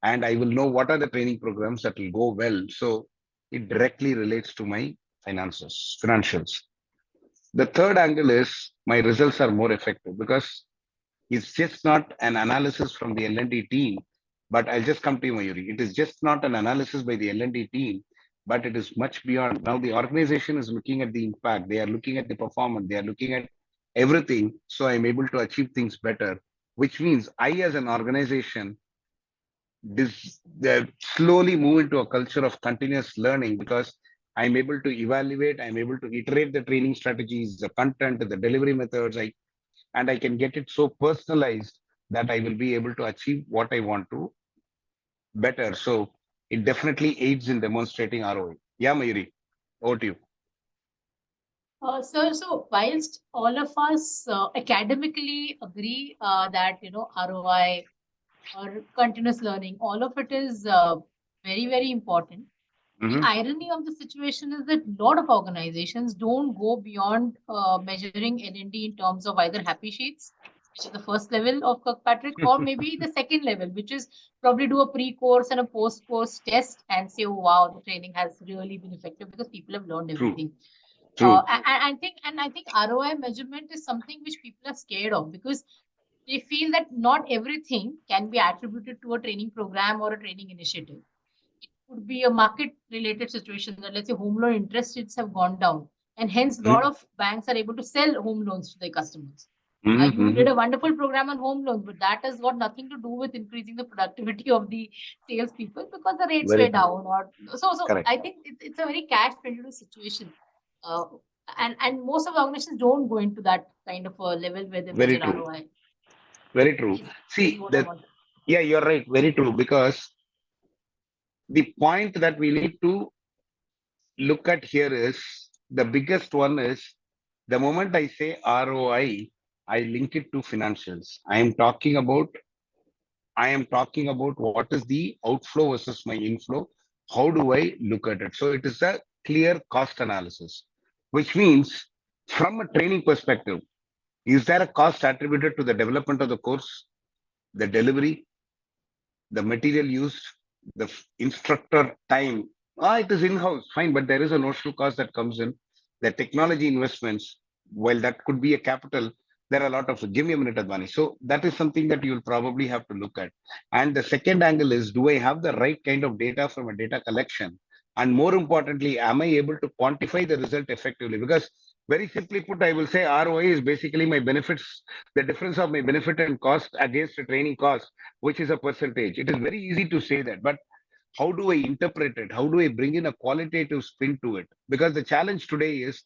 and I will know what are the training programs that will go well. So it directly relates to my financials. The third angle is my results are more effective because it's just not an analysis from the L&D team, but I'll just come to you, Mayuri. It is just not an analysis by the L&D team, but it is much beyond. Now the organization is looking at the impact. They are looking at the performance. They are looking at everything. So I'm able to achieve things better, which means I, as an organization, slowly move into a culture of continuous learning because I'm able to evaluate, I'm able to iterate the training strategies, the content, the delivery methods, and I can get it so personalized that I will be able to achieve what I want to better. So it definitely aids in demonstrating ROI. Yeah, Mayuri, over to you. So whilst all of us academically agree that ROI or continuous learning, all of it is very, very important. The irony of the situation is that a lot of organizations don't go beyond measuring L&D in terms of either happy sheets, which is the first level of Kirkpatrick, or maybe the second level, which is probably do a pre-course and a post-course test and say, oh, wow, the training has really been effective because people have learned everything. True. I think ROI measurement is something which people are scared of because they feel that not everything can be attributed to a training program or a training initiative. It could be a market related situation that, let's say, home loan interest rates have gone down, and hence a lot of banks are able to sell home loans to their customers. You did a wonderful program on home loans, but that has got nothing to do with increasing the productivity of the salespeople because the rates were down. So I think it's a very cash-friendly situation. And most of the organizations don't go into that kind of a level where they measure ROI. Very true. See, yeah, you're right. Very true. Because the point that we need to look at here is the biggest one is the moment I say ROI, I link it to financials. I am talking about what is the outflow versus my inflow. How do I look at it? So it is a clear cost analysis, which means from a training perspective, is there a cost attributed to the development of the course, the delivery, the material used, the instructor time? It is in-house, fine, but there is a notional cost that comes in. The technology investments, while that could be a capital, there are a lot of, give me a minute, Advani. So that is something that you'll probably have to look at. And the second angle is, do I have the right kind of data from a data collection? And more importantly, am I able to quantify the result effectively? Because very simply put, I will say ROI is basically my benefits, the difference of my benefit and cost against the training cost, which is a percentage. It is very easy to say that, but how do I interpret it? How do I bring in a qualitative spin to it? Because the challenge today is,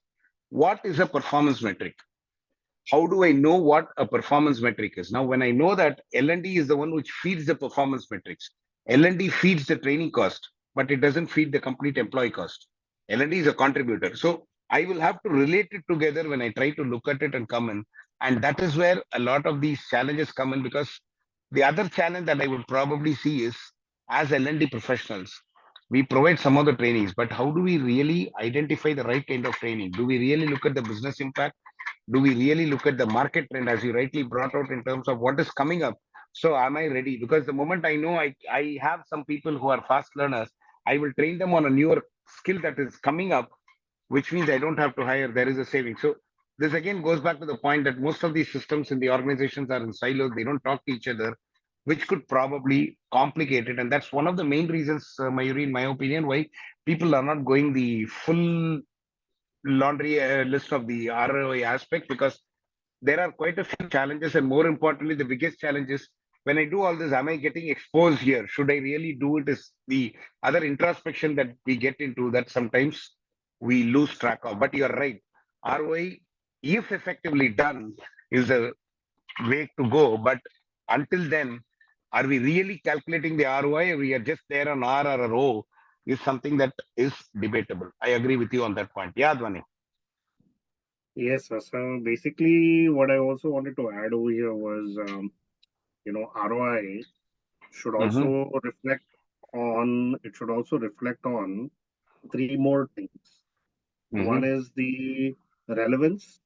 what is a performance metric? How do I know what a performance metric is? Now, when I know that L&D is the one which feeds the performance metrics, L&D feeds the training cost, but it doesn't feed the complete employee cost. L&D is a contributor. So I will have to relate it together when I try to look at it and come in. And that is where a lot of these challenges come in, because the other challenge that I would probably see is, as L&D professionals, we provide some of the trainings, but how do we really identify the right kind of training? Do we really look at the business impact? Do we really look at the market trend, as you rightly brought out, in terms of what is coming up? So am I ready? Because the moment I know I have some people who are fast learners, I will train them on a newer skill that is coming up, which means I don't have to hire, there is a saving. So this again goes back to the point that most of these systems in the organizations are in silos, they don't talk to each other, which could probably complicate it. And that's one of the main reasons, Mayuri, in my opinion, why people are not going the full laundry list of the ROI aspect, because there are quite a few challenges. And more importantly, the biggest challenge is, when I do all this, am I getting exposed here? Should I really do it? Is the other introspection that we get into, that sometimes we lose track of. But you're right. ROI, if effectively done, is a way to go. But until then, are we really calculating the ROI? We are just there on R or a O, is something that is debatable. I agree with you on that point. Yeah, Dhwani. Yes, sir. So basically, what I also wanted to add over here was, ROI should Mm-hmm. also reflect it should also reflect on three more things. One Mm-hmm. is the relevance,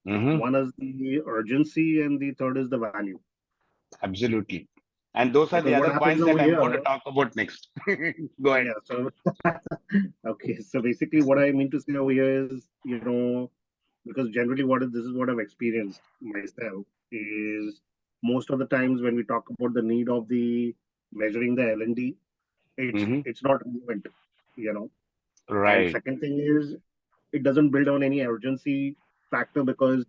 Mm-hmm. one is the urgency, and the third is the value. Absolutely. And those are Because the what other happens points that over I'm going to here, talk about next. Go ahead. yeah, so okay, so basically what I mean to say over here is, because generally this is what I've experienced myself, is most of the times when we talk about the need of the measuring the L&D, Mm-hmm. it's not relevant, you know. And Right. second thing is, it doesn't build on any urgency factor, because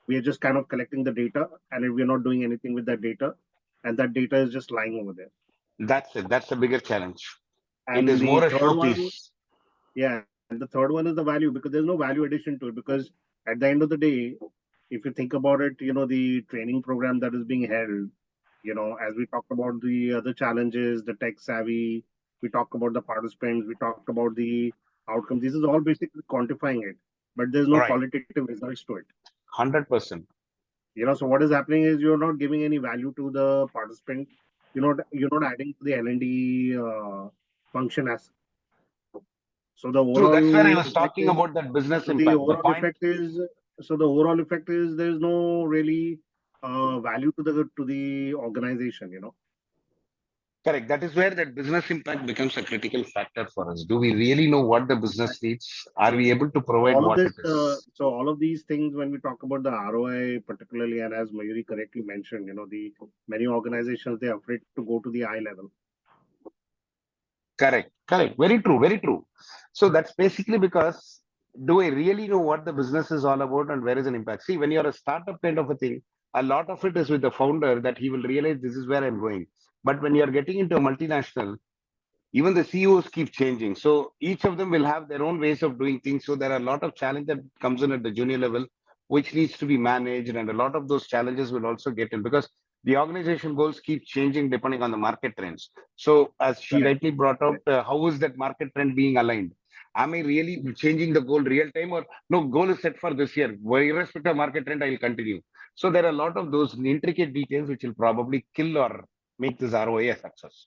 we are just kind of collecting the data and we're not doing anything with that data, and that data is just lying over there. That's it. That's the bigger challenge. It And is the more a third one, showpiece. yeah, and the third one is the value, because there's no value addition to it. Because at the end of the day, if you think about it, the training program that is being held, as we talked about the other challenges, the tech savvy, we talked about the participants, we talked about the outcomes. This is all basically quantifying it, but there's no Right. qualitative results to it. 100%. So what is happening is, you're not giving any value to the participant. You're not adding to the L&D function as. So the True. That's where I overall was effect talking is about that business so the impact. The overall point. effect is the overall effect is, there's no really value to the organization. Correct. That is where that business impact becomes a critical factor for us. Do we really know what the business needs? Are we able to So provide all of what this, it is? so all of these things, when we talk about the ROI particularly, and as Mayuri correctly mentioned, the many organizations, they're afraid to go to the eye level. Correct. Correct. Very true. Very true. So that's basically because, do I really know what the business is all about and where is an impact? See, when you're a startup kind of a thing, a lot of it is with the founder, that he will realize this is where I'm going. But when you're getting into a multinational, even the CEOs keep changing. So each of them will have their own ways of doing things. So there are a lot of challenge that comes in at the junior level, which needs to be managed. And a lot of those challenges will also get in, because the organization goals keep changing depending on the market trends. So as she Correct. rightly brought out, how is that market trend being aligned? Am I really changing the goal real time, or no, goal is set for this year? Irrespective of market trend, I will continue. So there are a lot of those intricate details which will probably kill or make this ROI a success.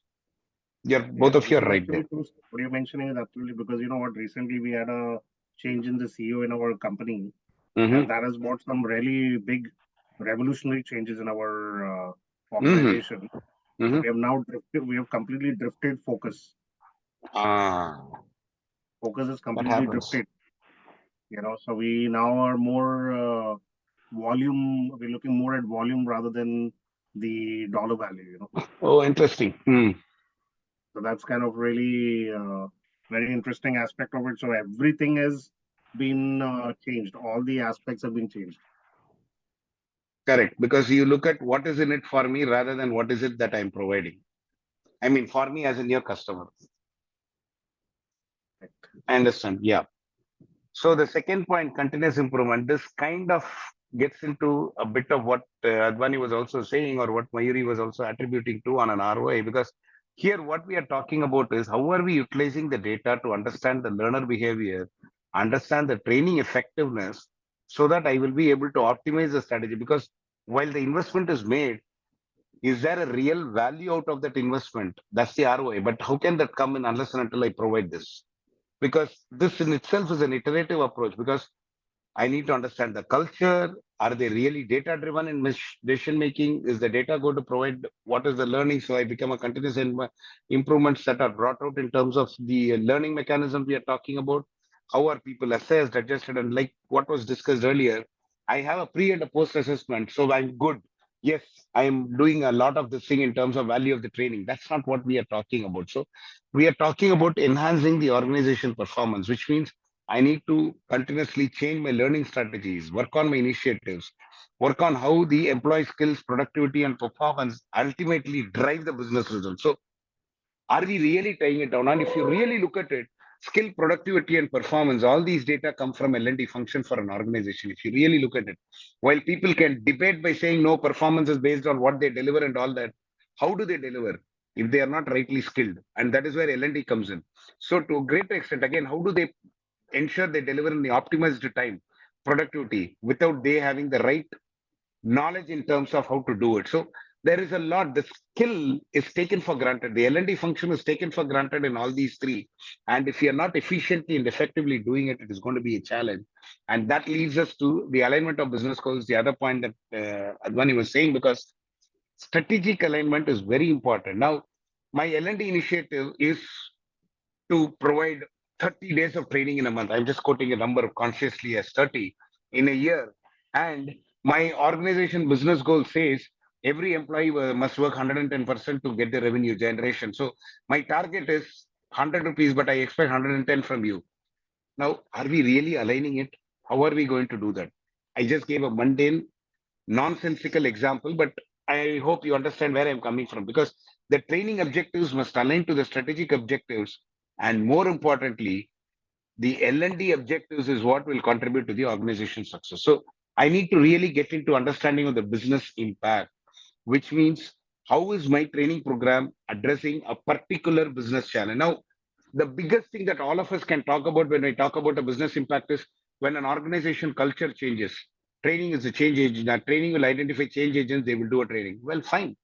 You're Yeah, both of you this are is right there. actually true. What you're mentioning is absolutely, because you know what, recently we had a change in the CEO in our company, and Mm-hmm. that has brought some really big revolutionary changes in our Mm-hmm. organization. So Mm-hmm. we have completely drifted focus. Ah, Focus is that completely happens. drifted, so we now are more we're looking more at volume rather than the dollar value. Oh, interesting. Hmm. So that's kind of really very interesting aspect of it. So everything has been changed. All the aspects have been changed. Correct. Because you look at what is in it for me rather than what is it that I'm providing. I mean, for me as in your customer. I understand. Yeah. So the second point, continuous improvement, this kind of gets into a bit of what Advani was also saying, or what Mayuri was also attributing to on an ROI. Because here what we are talking about is, how are we utilizing the data to understand the learner behavior, understand the training effectiveness, so that I will be able to optimize the strategy. Because while the investment is made, is there a real value out of that investment? That's the ROI. But how can that come in unless and until I provide this? Because this in itself is an iterative approach. Because I need to understand the culture. Are they really data driven in decision making? Is the data going to provide what is the learning? So I become a continuous improvements that are brought out in terms of the learning mechanism we are talking about. How are people assessed, adjusted, and like what was discussed earlier, I have a pre and a post assessment. So I'm good. Yes, I am doing a lot of this thing in terms of value of the training. That's not what we are talking about. So we are talking about enhancing the organization performance, which means I need to continuously change my learning strategies, work on my initiatives, work on how the employee skills, productivity, and performance ultimately drive the business results. So, are we really tying it down? And if you really look at it, skill, productivity, and performance, all these data come from L&D function for an organization. If you really look at it, while people can debate by saying no, performance is based on what they deliver and all that, how do they deliver if they are not rightly skilled? And that is where L&D comes in. So, to a great extent, again, how do they ensure they deliver in the optimized time, productivity, without they having the right knowledge in terms of how to do it? So there is a lot. The skill is taken for granted. The L&D function is taken for granted in all these three. And if you're not efficiently and effectively doing it, it is going to be a challenge. And that leads us to the alignment of business goals, the other point that Advani was saying, because strategic alignment is very important. Now, my L&D initiative is to provide 30 days of training in a month. I'm just quoting a number consciously as 30 in a year. And my organization business goal says every employee must work 110% to get the revenue generation. So my target is 100 rupees, but I expect 110 from you. Now, are we really aligning it? How are we going to do that? I just gave a mundane, nonsensical example, but I hope you understand where I'm coming from, because the training objectives must align to the strategic objectives, and more importantly, the L&D objectives is what will contribute to the organization success. So I need to really get into understanding of the business impact, which means how is my training program addressing a particular business challenge? Now, the biggest thing that all of us can talk about when we talk about a business impact is when an organization culture changes. Training is a change agent. That training will identify change agents, they will do a training. Well, fine.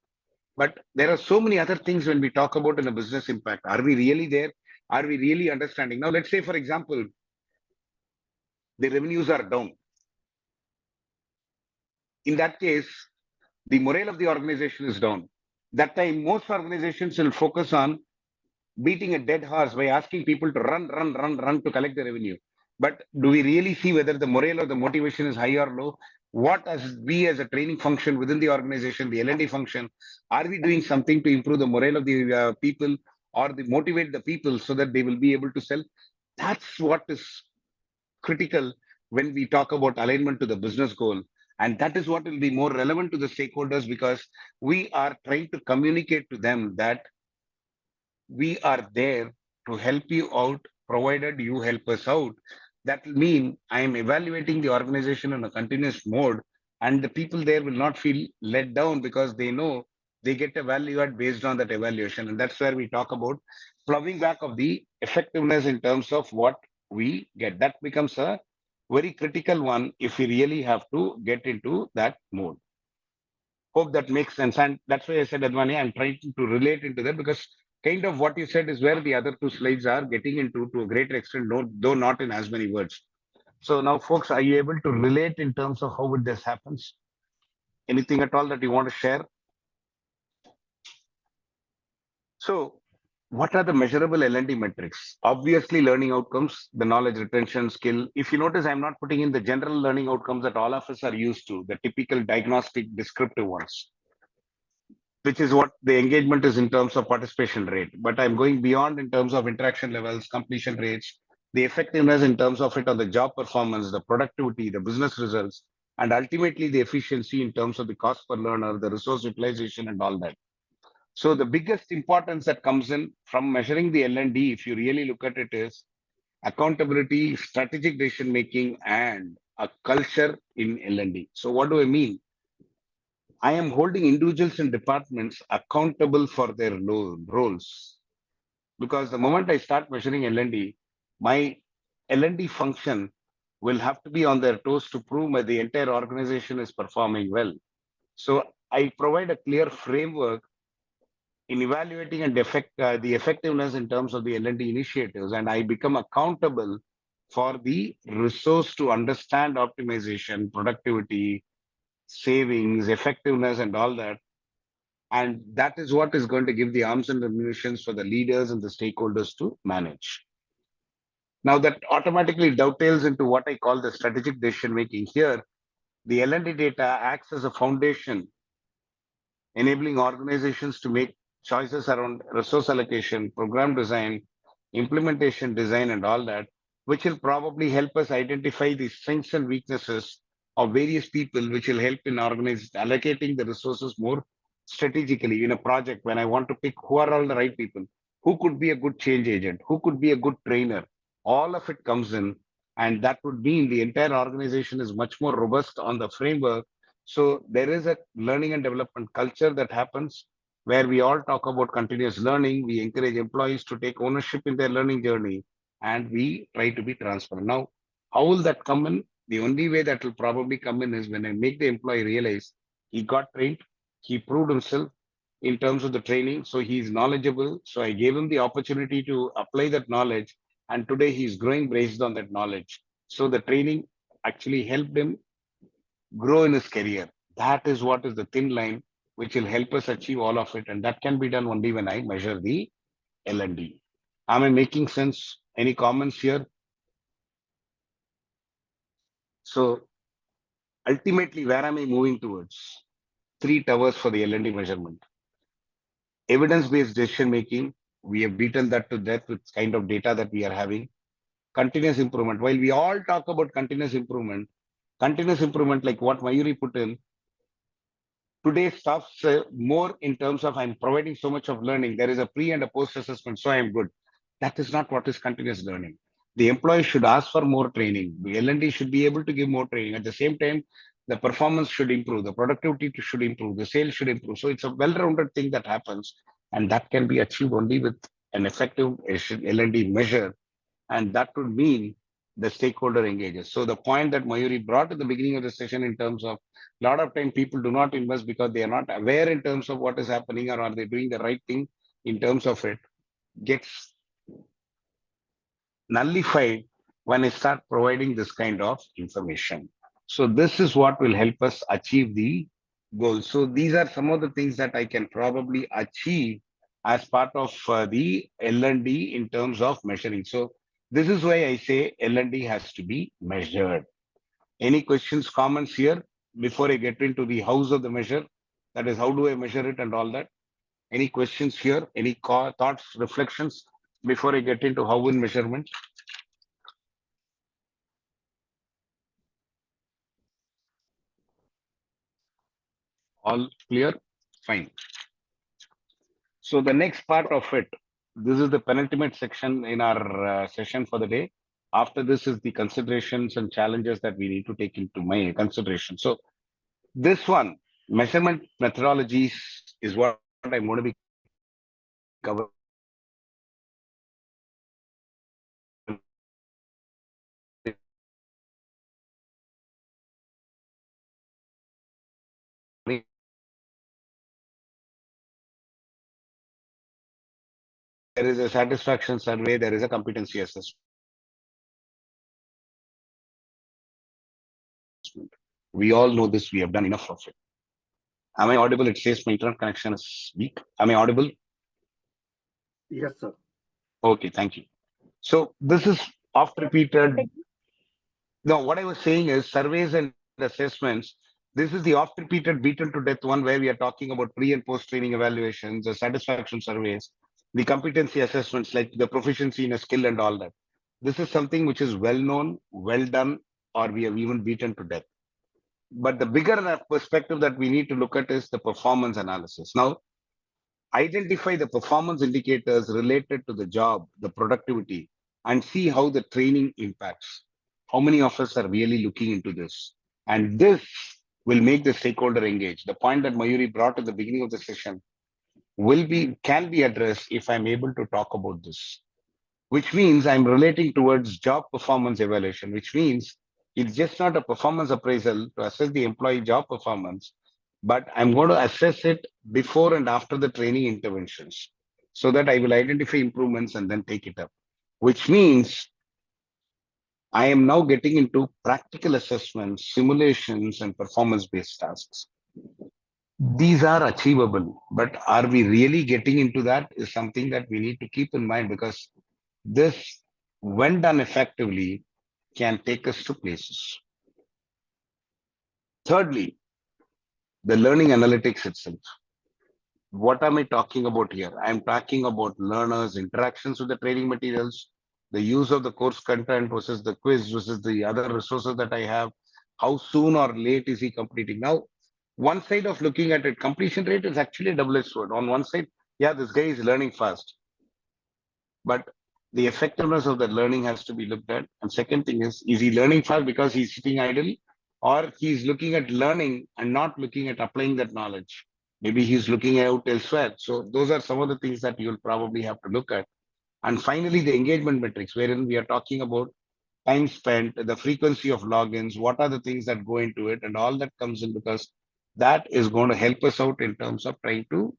But there are so many other things when we talk about in a business impact. Are we really there? Are we really understanding? Now, let's say, for example, the revenues are down. In that case, the morale of the organization is down. That time, most organizations will focus on beating a dead horse by asking people to run to collect the revenue. But do we really see whether the morale or the motivation is high or low? What as we as a training function within the organization, the L&D function, are we doing something to improve the morale of the people or motivate the people so that they will be able to sell? That's what is critical when we talk about alignment to the business goal. And that is what will be more relevant to the stakeholders, because we are trying to communicate to them that we are there to help you out, provided you help us out. That will mean I am evaluating the organization in a continuous mode, and the people there will not feel let down because they know they get a value add based on that evaluation. And that's where we talk about plowing back of the effectiveness in terms of what we get. That becomes a very critical one if we really have to get into that mode. Hope that makes sense. And that's why I said, Advani, I'm trying to relate into that, because kind of what you said is where the other two slides are getting into to a greater extent, though not in as many words. So now, folks, are you able to relate in terms of how this happens? Anything at all that you want to share? So what are the measurable L&D metrics? Obviously, learning outcomes, the knowledge retention skill. If you notice, I'm not putting in the general learning outcomes that all of us are used to, the typical diagnostic descriptive ones, which is what the engagement is in terms of participation rate. But I'm going beyond in terms of interaction levels, completion rates, the effectiveness in terms of it on the job performance, the productivity, the business results, and ultimately the efficiency in terms of the cost per learner, the resource utilization, and all that. So the biggest importance that comes in from measuring the L&D, if you really look at it, is accountability, strategic decision making, and a culture in L&D. So what do I mean? I am holding individuals and departments accountable for their roles, because the moment I start measuring L&D, my L&D function will have to be on their toes to prove that the entire organization is performing well. So I provide a clear framework in evaluating and the effectiveness in terms of the L&D initiatives, and I become accountable for the resource to understand optimization, productivity, savings, effectiveness, and all that. And that is what is going to give the arms and ammunitions for the leaders and the stakeholders to manage. Now that automatically dovetails into what I call the strategic decision making. Here, the L&D data acts as a foundation, enabling organizations to make choices around resource allocation, program design, implementation design, and all that, which will probably help us identify the strengths and weaknesses of various people, which will help in allocating the resources more strategically in a project. When I want to pick who are all the right people, who could be a good change agent, who could be a good trainer, all of it comes in. And that would mean the entire organization is much more robust on the framework. So there is a learning and development culture that happens where we all talk about continuous learning. We encourage employees to take ownership in their learning journey, and we try to be transparent. Now, how will that come in? The only way that will probably come in is when I make the employee realize he got trained, he proved himself in terms of the training, so he's knowledgeable. So I gave him the opportunity to apply that knowledge, and today he's growing based on that knowledge. So the training actually helped him grow in his career. That is what is the thin line which will help us achieve all of it. And that can be done only when I measure the L&D. Am I making sense? Any comments here? So ultimately, where am I moving towards? Three towers for the L&D measurement. Evidence-based decision making. We have beaten that to death with kind of data that we are having. Continuous improvement. While we all talk about continuous improvement, like what Mayuri put in, today stops more in terms of I'm providing so much of learning. There is a pre and a post assessment, so I am good. That is not what is continuous learning. The employee should ask for more training. The L&D should be able to give more training. At the same time, the performance should improve, the productivity should improve, the sales should improve. So it's a well-rounded thing that happens, and that can be achieved only with an effective L&D measure, and that would mean the stakeholder engages. So the point that Mayuri brought at the beginning of the session in terms of a lot of time people do not invest because they are not aware in terms of what is happening, or are they doing the right thing in terms of it, gets nullified when I start providing this kind of information. So this is what will help us achieve the goal. So these are some of the things that I can probably achieve as part of the L&D in terms of measuring. So this is why I say L&D has to be measured. Any questions, comments here before I get into the house of the measure? That is, how do I measure it and all that? Any questions here? Any thoughts, reflections before I get into how in measurement? All clear? Fine. So the next part of it, this is the penultimate section in our session for the day. After this is the considerations and challenges that we need to take into my consideration. So this one, measurement methodologies, is what I'm going to be covering. There is a satisfaction survey, there is a competency assessment. We all know this, we have done enough of it. Am I audible? It says my internet connection is weak. Am I audible? Yes, sir. Okay, thank you. So this is oft repeated. No, what I was saying is surveys and assessments. This is the oft repeated beaten to death one where we are talking about pre and post training evaluations, the satisfaction surveys, the competency assessments like the proficiency in a skill and all that. This is something which is well known, well done, or we have even beaten to death. But the bigger perspective that we need to look at is the performance analysis. Now, identify the performance indicators related to the job, the productivity, and see how the training impacts. How many of us are really looking into this? And this will make the stakeholder engage. The point that Mayuri brought at the beginning of the session can be addressed if I'm able to talk about this, which means I'm relating towards job performance evaluation, which means It's just not a performance appraisal to assess the employee job performance, but I'm going to assess it before and after the training interventions so that I will identify improvements and then take it up, which means I am now getting into practical assessments, simulations, and performance-based tasks. These are achievable, but are we really getting into that is something that we need to keep in mind, because this, when done effectively, can take us to places. Thirdly, the learning analytics itself. What am I talking about here? I'm talking about learners' interactions with the training materials, the use of the course content versus the quiz versus the other resources that I have. How soon or late is he completing? Now, one side of looking at it, completion rate is actually a double-edged sword. On one side, yeah, this guy is learning fast, but the effectiveness of the learning has to be looked at. And second thing is he learning fast because he's sitting idle, or he's looking at learning and not looking at applying that knowledge? Maybe he's looking out elsewhere. So those are some of the things that you'll probably have to look at. And finally, the engagement metrics, wherein we are talking about time spent, the frequency of logins, what are the things that go into it, and all that comes in, because that is going to help us out in terms of trying to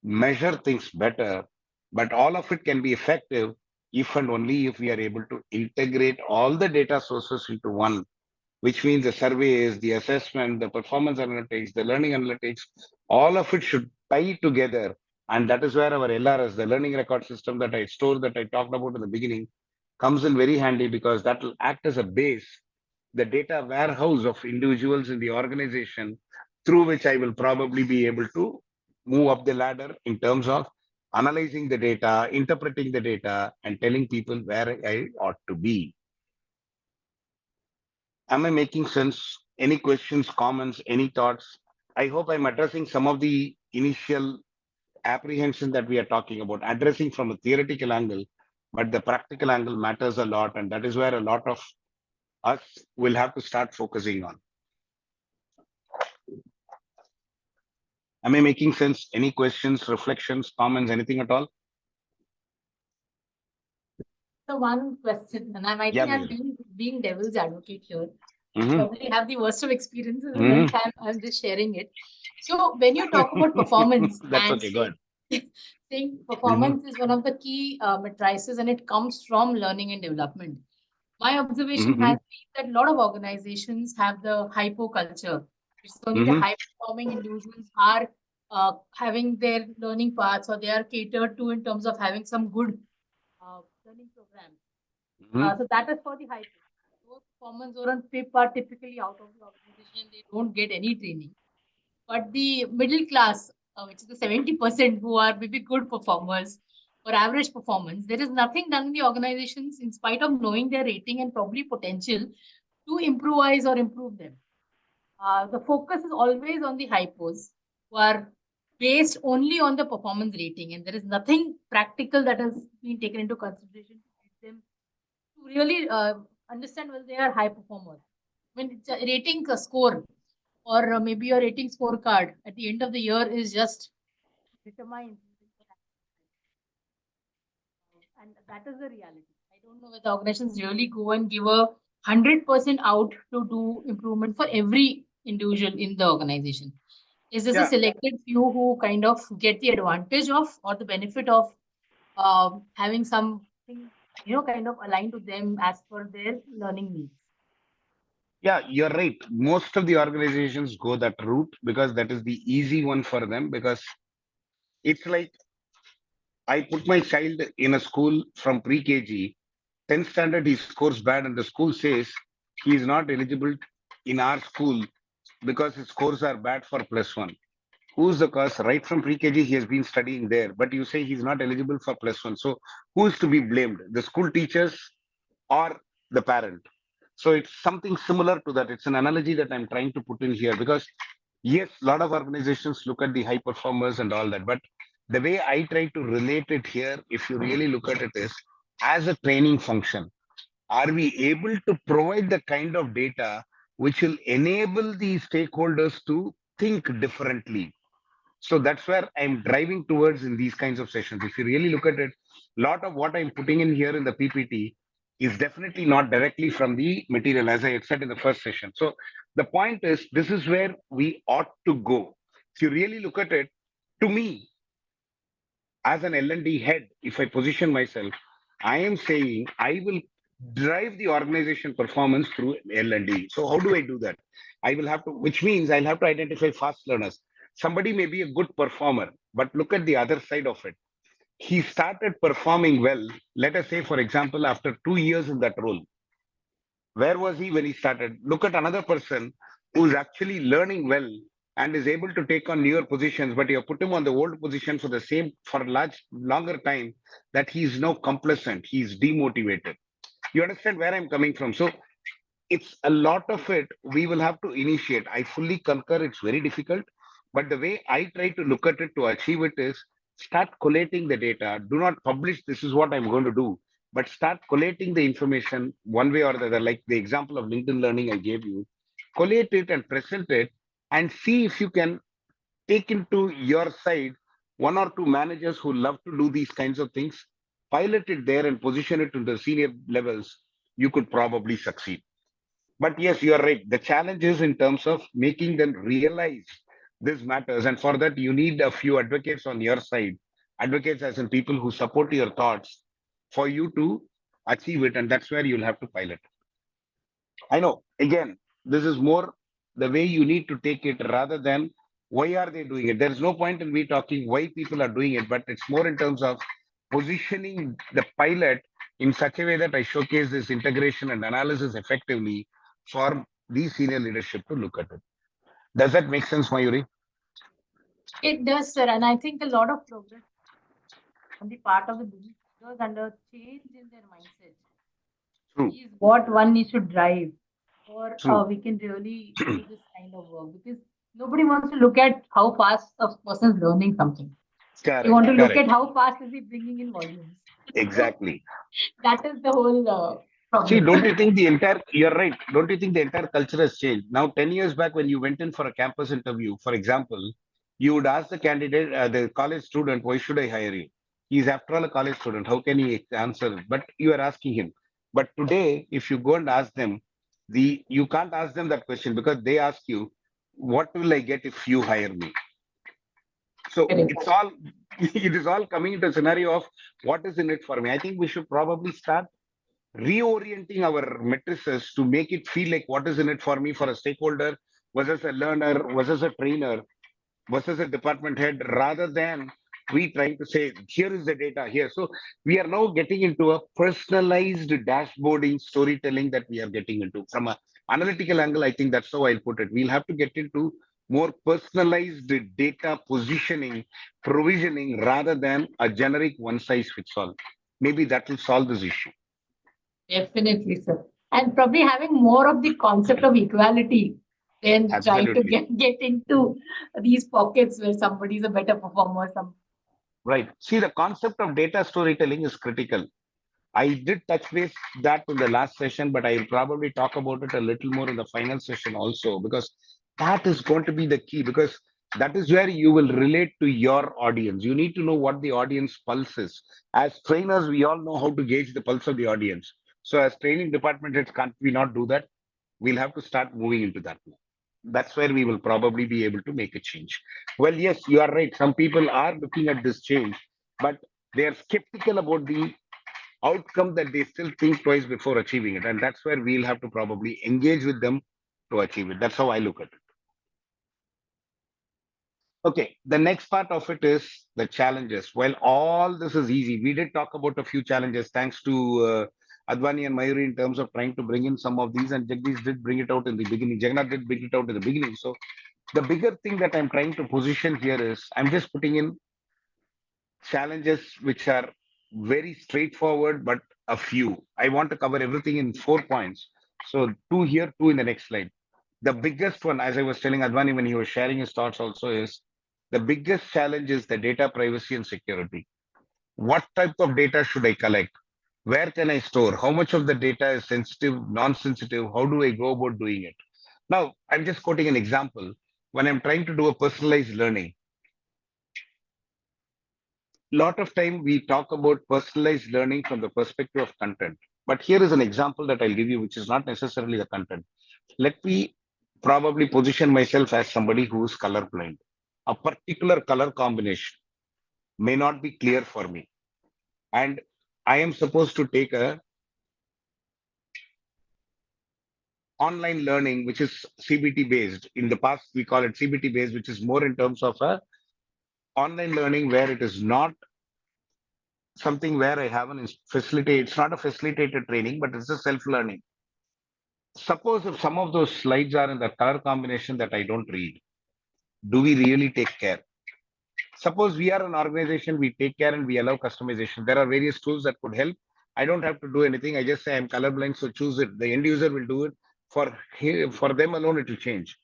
measure things better. But all of it can be effective if and only if we are able to integrate all the data sources into one, which means the surveys, the assessment, the performance analytics, the learning analytics, all of it should tie together. And that is where our LRS, the learning record system that I talked about in the beginning, comes in very handy, because that will act as a base, the data warehouse of individuals in the organization, through which I will probably be able to move up the ladder in terms of analyzing the data, interpreting the data, and telling people where I ought to be. Am I making sense? Any questions, comments, any thoughts? I hope I'm addressing some of the initial apprehension that we are talking about, addressing from a theoretical angle, but the practical angle matters a lot. And that is where a lot of us will have to start focusing on. Am I making sense? Any questions, reflections, comments, anything at all? So one question, and I think I'm being devil's advocate here. Probably have the worst of experiences, and then I'm just sharing it. So when you talk about performance, that's okay, go ahead. Saying performance is one of the key matrices, and it comes from learning and development. My observation has been that a lot of organizations have the hypo culture. It's only the high performing individuals are having their learning paths, or they are catered to in terms of having some good learning programs. So that is for the high performance or on PIP are typically out of the organization. They don't get any training. But the middle class, which is the 70% who are maybe good performers or average performance, there is nothing done in the organizations in spite of knowing their rating and probably potential to improvise or improve them. The focus is always on the hypos who are based only on the performance rating, and there is nothing practical that has been taken into consideration to teach them to really understand whether they are high performers. When it's a rating score, or maybe your rating scorecard at the end of the year is just determined, and that is the reality. I don't know whether organizations really go and give 100% out to do improvement for every individual in the organization. Is this a selected few who kind of get the advantage of or the benefit of having something, kind of aligned to them as per their learning needs? Yeah, you're right. Most of the organizations go that route because that is the easy one for them, because it's like I put my child in a school from pre-KG, 10th standard, he scores bad, and the school says he is not eligible in our school because his scores are bad for +1. Who's the cause? Right from pre-KG, he has been studying there, but you say he's not eligible for +1. So who is to be blamed? The school teachers or the parent? So it's something similar to that. It's an analogy that I'm trying to put in here, because yes, a lot of organizations look at the high performers and all that, but the way I try to relate it here, if you really look at it, is as a training function. Are we able to provide the kind of data which will enable the stakeholders to think differently? So that's where I'm driving towards in these kinds of sessions. If you really look at it, a lot of what I'm putting in here in the PPT is definitely not directly from the material, as I had said in the first session. So the point is, this is where we ought to go. If you really look at it, to me, as an L&D head, if I position myself, I am saying I will drive the organization performance through L&D. So how do I do that? I will have to, which means I'll have to identify fast learners. Somebody may be a good performer, but look at the other side of it. He started performing well, let us say, for example, after 2 years in that role. Where was he when he started? Look at another person who's actually learning well and is able to take on newer positions, but you put him on the old position for the same for a longer time, that he is now complacent, he's demotivated. You understand where I'm coming from? So it's a lot of it we will have to initiate. I fully concur, it's very difficult, but the way I try to look at it to achieve it is start collating the data. Do not publish this is what I'm going to do, but start collating the information one way or the other, like the example of LinkedIn learning I gave you. Collate it and present it, and see if you can take into your side one or two managers who love to do these kinds of things, pilot it there and position it to the senior levels. You could probably succeed. But yes, you are right. The challenge is in terms of making them realize this matters. And for that, you need a few advocates on your side. Advocates as in people who support your thoughts for you to achieve it. And that's where you'll have to pilot. I know, again, this is more the way you need to take it rather than why are they doing it. There's no point in me talking why people are doing it, but it's more in terms of positioning the pilot in such a way that I showcase this integration and analysis effectively for the senior leadership to look at it. Does that make sense, Mayuri? It does, sir. And I think a lot of progress on the part of the business leaders and a change in their mindset True. is what one needs to drive, or True. we can really do this kind of work, because nobody wants to look at how fast a person is learning something. Correct. You want to look Correct. at how fast is he bringing in volumes. Exactly. That is the whole See, problem. don't you think the entire, you're right. Don't you think the entire culture has changed? Now, 10 years back, when you went in for a campus interview, for example, you would ask the candidate, the college student, why should I hire you? He's after all a college student. How can he answer it? But you are asking him. But today, if you go and ask them, you can't ask them that question because they ask you, what will I get if you hire me? So it's all, it is all coming into a scenario of what is in it for me. I think we should probably start reorienting our matrices to make it feel like what is in it for me for a stakeholder versus a learner versus a trainer versus a department head, rather than we trying to say here is the data here. So we are now getting into a personalized dashboarding storytelling that we are getting into from a analytical angle. I think that's how I'll put it. We'll have to get into more personalized data positioning, provisioning, rather than a generic one size fits all. Maybe that will solve this issue. Definitely, sir. And probably having more of the concept of equality than Absolutely. trying to get into these pockets where somebody is a better performer. Right. See, the concept of data storytelling is critical. I did touch base that in the last session, but I'll probably talk about it a little more in the final session also, because that is going to be the key, because that is where you will relate to your audience. You need to know what the audience pulse is. As trainers, we all know how to gauge the pulse of the audience. So as training department heads, can't we not do that? We'll have to start moving into that. That's where we will probably be able to make a change. Well, yes, you are right. Some people are looking at this change, but they are skeptical about the outcome, that they still think twice before achieving it. And that's where we'll have to probably engage with them to achieve it. That's how I look at it. Okay, the next part of it is the challenges. Well, all this is easy. We did talk about a few challenges thanks to Advani and Mayuri in terms of trying to bring in some of these, and Jagdish did bring it out in the beginning. Jagannath did bring it out in the beginning. So the bigger thing that I'm trying to position here is I'm just putting in challenges which are very straightforward, but a few. I want to cover everything in 4 points. So two here, two in the next slide. The biggest one, as I was telling Advani when he was sharing his thoughts also, is the biggest challenge is the data privacy and security. What type of data should I collect? Where can I store? How much of the data is sensitive, non-sensitive? How do I go about doing it? Now, I'm just quoting an example. When I'm trying to do a personalized learning, lot of time we talk about personalized learning from the perspective of content. But here is an example that I'll give you, which is not necessarily the content. Let me probably position myself as somebody who is colorblind. A particular color combination may not be clear for me. And I am supposed to take a online learning, which is CBT based. In the past, we call it CBT based, which is more in terms of a online learning where it is not something where I have an facilitate. It's not a facilitated training, but it's a self-learning. Suppose if some of those slides are in the color combination that I don't read, do we really take care? Suppose we are an organization, we take care and we allow customization. There are various tools that could help. I don't have to do anything. I just say I'm colorblind, so choose it. The end user will do it. For them alone, it will change.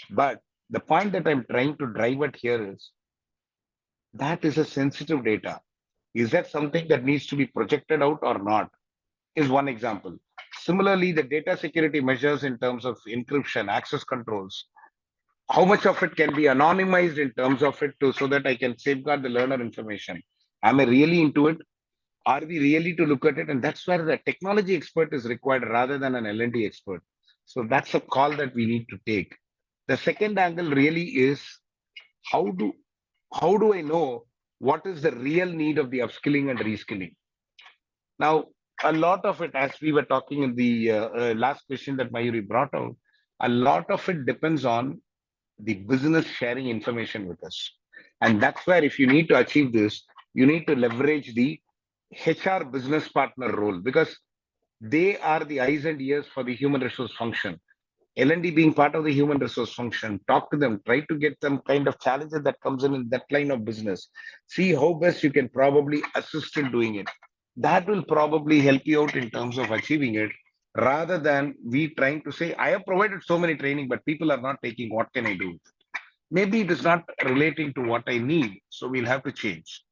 But the point that I'm trying to drive at here is that is a sensitive data. Is that something that needs to be projected out or not? Is one example. Similarly, the data security measures in terms of encryption, access controls, how much of it can be anonymized in terms of it so that I can safeguard the learner information? Am I really into it? Are we really to look at it? And that's where the technology expert is required rather than an L&D expert. So that's a call that we need to take. The second angle really is how do I know what is the real need of the upskilling and reskilling? Now, a lot of it, as we were talking in the last question that Mayuri brought out, a lot of it depends on the business sharing information with us. And that's where if you need to achieve this, you need to leverage the HR business partner role because they are the eyes and ears for the human resource function. L&D being part of the human resource function, talk to them, try to get some kind of challenges that comes in that line of business. See how best you can probably assist in doing it. That will probably help you out in terms of achieving it rather than we trying to say, I have provided so many training, but people are not taking, what can I do? Maybe it is not relating to what I need. So we'll have to change.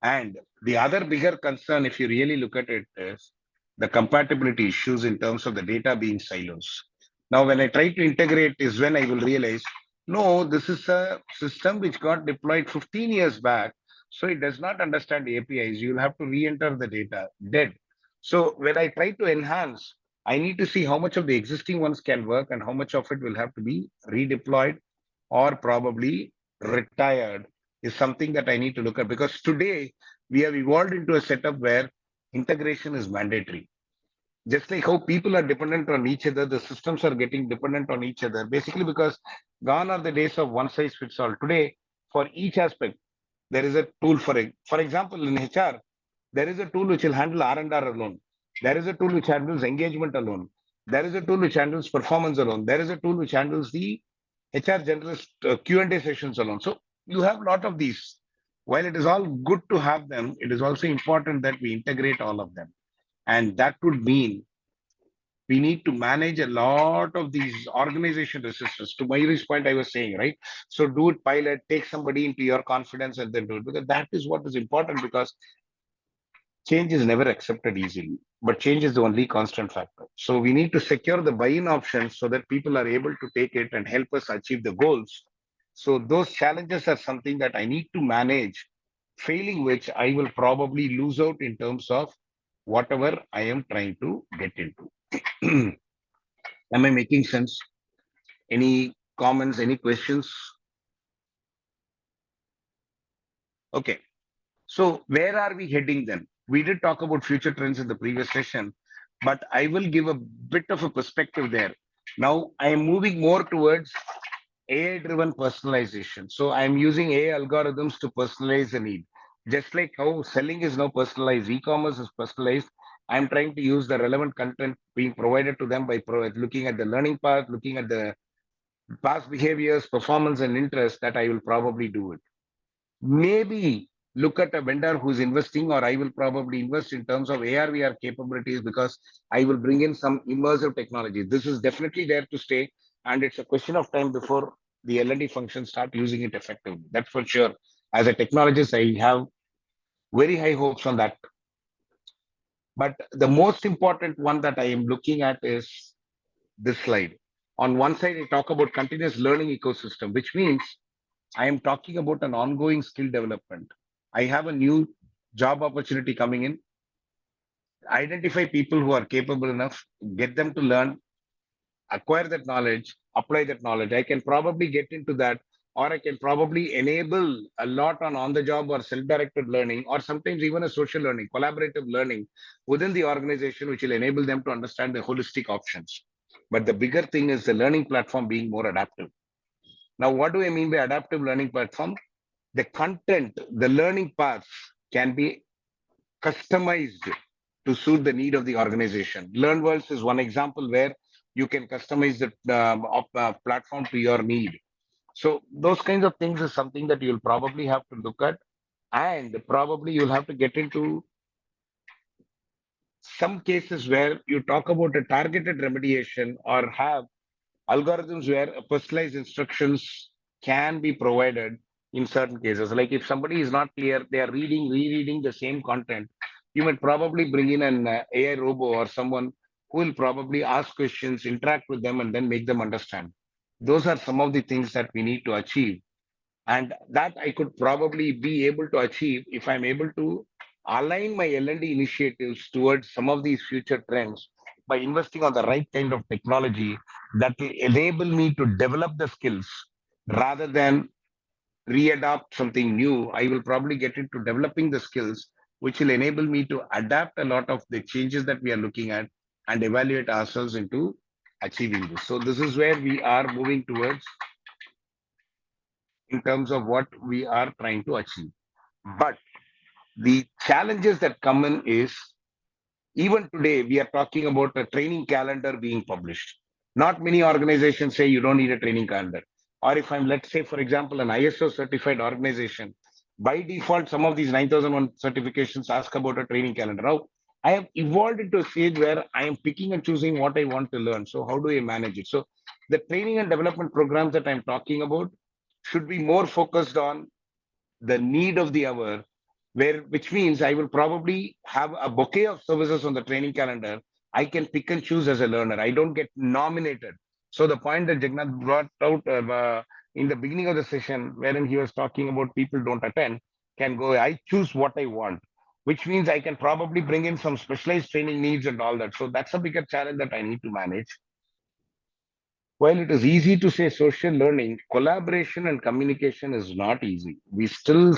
And the other bigger concern, if you really look at it, is the compatibility issues in terms of the data being silos. Now, when I try to integrate is when I will realize, no, this is a system which got deployed 15 years back. So it does not understand APIs. You'll have to re-enter the data dead. So when I try to enhance, I need to see how much of the existing ones can work and how much of it will have to be redeployed or probably retired is something that I need to look at because today we have evolved into a setup where integration is mandatory. Just like how people are dependent on each other, the systems are getting dependent on each other, basically because gone are the days of one size fits all. Today, for each aspect, there is a tool for example, in HR, there is a tool which will handle R&R alone. There is a tool which handles engagement alone. There is a tool which handles performance alone. There is a tool which handles the HR generalist Q&A sessions alone. So you have a lot of these. While it is all good to have them, it is also important that we integrate all of them. And that would mean we need to manage a lot of these organization resistance. To Mayuri's point, I was saying, right? So do it pilot, take somebody into your confidence and then do it because that is what is important because change is never accepted easily, but change is the only constant factor. So we need to secure the buy-in options so that people are able to take it and help us achieve the goals. So those challenges are something that I need to manage, failing which I will probably lose out in terms of whatever I am trying to get into. Am I making sense? Any comments, any questions? Okay. So where are we heading then? We did talk about future trends in the previous session, but I will give a bit of a perspective there. Now I am moving more towards AI-driven personalization. So I'm using AI algorithms to personalize the need. Just like how selling is now personalized, e-commerce is personalized, I'm trying to use the relevant content being provided to them by looking at the learning path, looking at the past behaviors, performance, and interest that I will probably do it. Maybe look at a vendor who's investing, or I will probably invest in terms of AR VR capabilities because I will bring in some immersive technology. This is definitely there to stay, and it's a question of time before the L&D functions start using it effectively. That's for sure. As a technologist, I have very high hopes on that. But the most important one that I am looking at is this slide. On one side, I talk about continuous learning ecosystem, which means I am talking about an ongoing skill development. I have a new job opportunity coming in. identify people who are capable enough, get them to learn, acquire that knowledge, apply that knowledge. I can probably get into that, or I can probably enable a lot on the job or self-directed learning, or sometimes even a social learning, collaborative learning within the organization, which will enable them to understand the holistic options. But the bigger thing is the learning platform being more adaptive. Now, what do I mean by adaptive learning platform? The content, the learning paths can be customized to suit the need of the organization. LearnWorlds is one example where you can customize the platform to your need. So those kinds of things is something that you'll probably have to look at, and probably you'll have to get into some cases where you talk about a targeted remediation or have algorithms where personalized instructions can be provided in certain cases. Like if somebody is not clear, they are rereading the same content, you might probably bring in an AI robo or someone who will probably ask questions, interact with them, and then make them understand. Those are some of the things that we need to achieve. And that I could probably be able to achieve if I'm able to align my L&D initiatives towards some of these future trends by investing on the right kind of technology that will enable me to develop the skills rather than readopt something new. I will probably get into developing the skills, which will enable me to adapt a lot of the changes that we are looking at and evaluate ourselves into achieving this. So this is where we are moving towards in terms of what we are trying to achieve. But the challenges that come in is even today we are talking about a training calendar being published. Not many organizations say you don't need a training calendar. Or if I'm, let's say, for example, an ISO certified organization, by default, some of these 9001 certifications ask about a training calendar. Now, I have evolved into a stage where I am picking and choosing what I want to learn. So how do I manage it? So the training and development programs that I'm talking about should be more focused on the need of the hour, where which means I will probably have a bouquet of services on the training calendar. I can pick and choose as a learner. I don't get nominated. So the point that Jagannath brought out in the beginning of the session, wherein he was talking about people don't attend, can go, I choose what I want, which means I can probably bring in some specialized training needs and all that. So that's a bigger challenge that I need to manage. While it is easy to say social learning, collaboration and communication is not easy. We still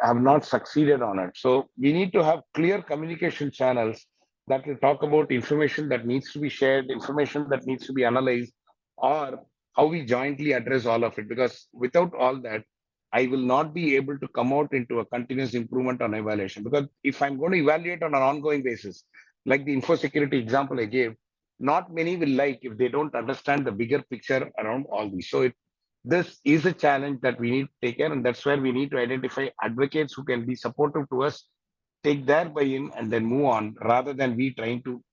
have not succeeded on it. So we need to have clear communication channels that will talk about information that needs to be shared, information that needs to be analyzed, or how we jointly address all of it. Because without all that, I will not be able to come out into a continuous improvement on evaluation. Because if I'm going to evaluate on an ongoing basis, like the info security example I gave, not many will like if they don't understand the bigger picture around all these. So this is a challenge that we need to take care, and that's where we need to identify advocates who can be supportive to us, take their buy-in, and then move on rather than we trying to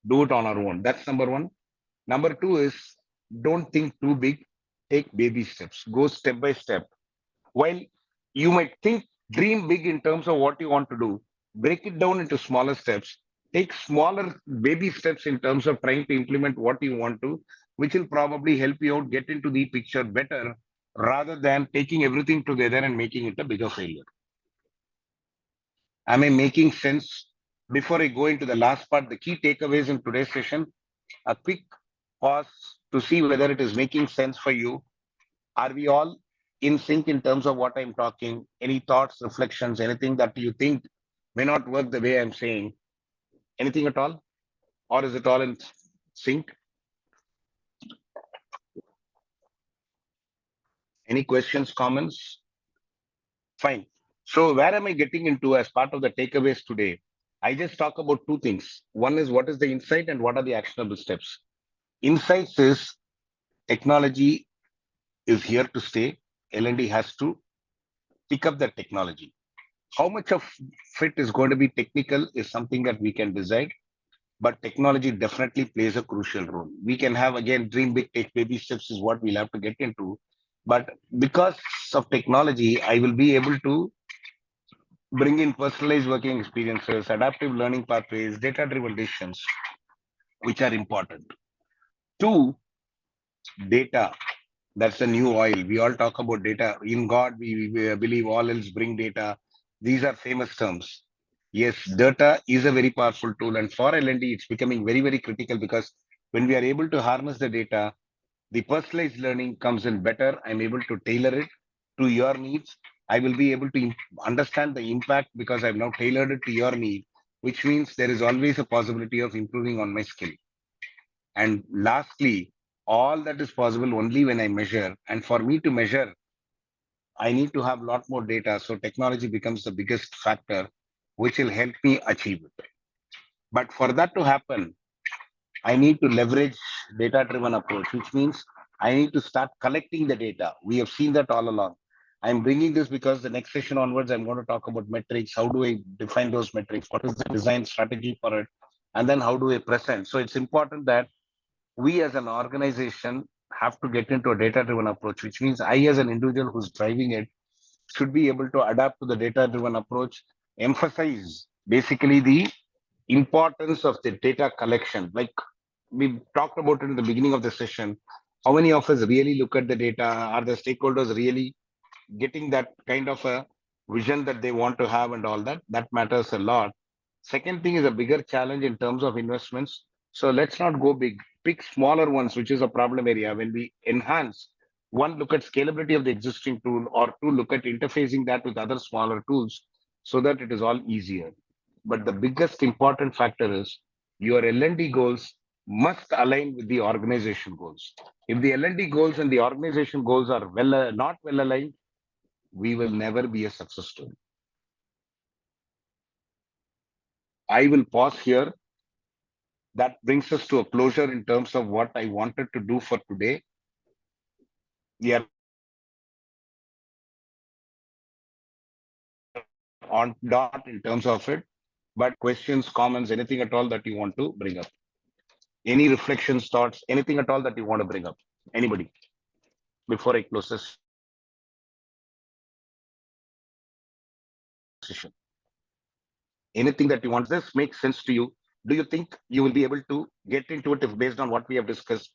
do it on our own. That's number one. Number two is don't think too big, take baby steps, go step by step. While you might think, dream big in terms of what you want to do, break it down into smaller steps. Take smaller baby steps in terms of trying to implement what you want to, which will probably help you out get into the picture better rather than taking everything together and making it a bigger failure. Am I making sense? Before I go into the last part, the key takeaways in today's session, a quick pause to see whether it is making sense for you. Are we all in sync in terms of what I'm talking? Any thoughts, reflections, anything that you think may not work the way I'm saying? Anything at all? Or is it all in sync? Any questions, comments? Fine. So where am I getting into as part of the takeaways today? I just talk about two things. One is what is the insight and what are the actionable steps. Insights is technology is here to stay. L&D has to pick up that technology. How much of it is going to be technical is something that we can decide, but technology definitely plays a crucial role. We can have, again, dream big, take baby steps is what we'll have to get into. But because of technology, I will be able to bring in personalized working experiences, adaptive learning pathways, data-driven decisions, which are important. Two, data. That's the new oil. We all talk about data. In God, we believe all else bring data. These are famous terms. Yes, data is a very powerful tool, and for L&D, it's becoming very, very critical because when we are able to harness the data, the personalized learning comes in better. I'm able to tailor it to your needs. I will be able to understand the impact because I've now tailored it to your need, which means there is always a possibility of improving on my skill. And lastly, all that is possible only when I measure. And for me to measure, I need to have a lot more data. So technology becomes the biggest factor, which will help me achieve it. But for that to happen, I need to leverage data-driven approach, which means I need to start collecting the data. We have seen that all along. I'm bringing this because the next session onwards, I'm going to talk about metrics. How do I define those metrics? What is the design strategy for it? And then how do I present? So it's important that we as an organization have to get into a data-driven approach, which means I as an individual who's driving it should be able to adapt to the data-driven approach, emphasize basically the importance of the data collection. Like we talked about it in the beginning of the session, how many of us really look at the data? Are the stakeholders really getting that kind of a vision that they want to have and all that? That matters a lot. Second thing is a bigger challenge in terms of investments. So let's not go big, pick smaller ones, which is a problem area. When we enhance, one, look at scalability of the existing tool, or two, look at interfacing that with other smaller tools so that it is all easier. But the biggest important factor is your L&D goals must align with the organization goals. If the L&D goals and the organization goals are not well aligned, we will never be a success story. I will pause here. That brings us to a closure in terms of what I wanted to do for today. We are on dot in terms of it, but questions, comments, anything at all that you want to bring up. Any reflections, thoughts, anything at all that you want to bring up? Anybody? Before I close this session. Anything that you want, this makes sense to you? Do you think you will be able to get into it if based on what we have discussed?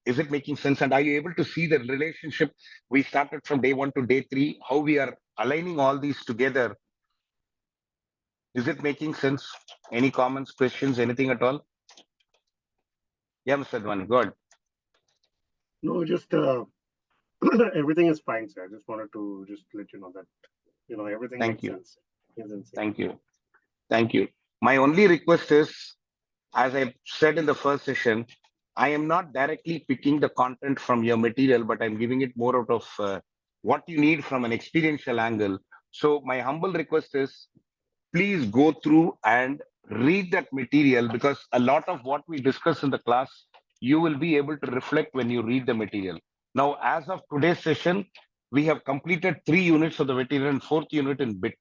Is it making sense? And are you able to see the relationship we started from day 1 to day 3, how we are aligning all these together? Is it making sense? Any comments, questions, anything at all? Yeah, Mr. Dwani, go ahead. No, just everything is fine, sir. I just wanted to just let you know that, everything makes sense. Thank you. Thank you. My only request is, as I said in the first session, I am not directly picking the content from your material, but I'm giving it more out of what you need from an experiential angle. So my humble request is, please go through and read that material, because a lot of what we discuss in the class, you will be able to reflect when you read the material. Now, as of today's session, we have completed 3 units of the material and 4th unit in bit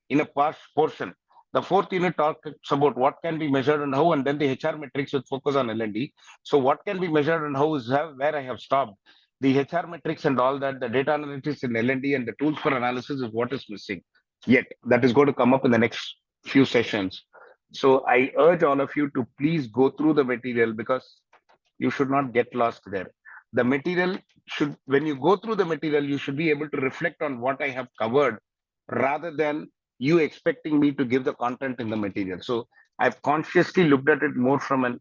in a past portion. The 4th unit talks about what can be measured and how, and then the HR metrics with focus on L&D. So what can be measured and how is where I have stopped. The HR metrics and all that, the data analytics in L&D and the tools for analysis is what is missing. Yet that is going to come up in the next few sessions. So I urge all of you to please go through the material, because you should not get lost there. The material should, when you go through the material, you should be able to reflect on what I have covered rather than you expecting me to give the content in the material. So I've consciously looked at it more from an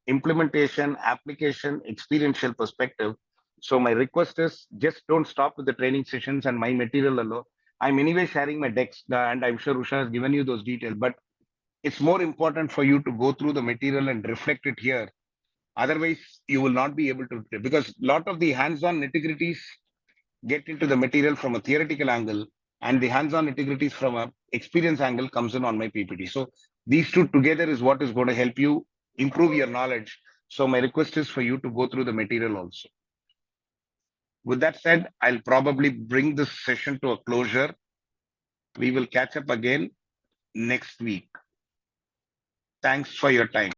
implementation, application, experiential perspective. So my request is, just don't stop with the training sessions and my material alone. I'm anyway sharing my decks, and I'm sure Usha has given you those details, but it's more important for you to go through the material and reflect it here. Otherwise, you will not be able to, because a lot of the hands-on nitty-gritties get into the material from a theoretical angle, and the hands-on nitty-gritties from a experience angle comes in on my PPT. So these two together is what is going to help you improve your knowledge. So my request is for you to go through the material also. With that said, I'll probably bring this session to a closure. We will catch up again next week. Thanks for your time.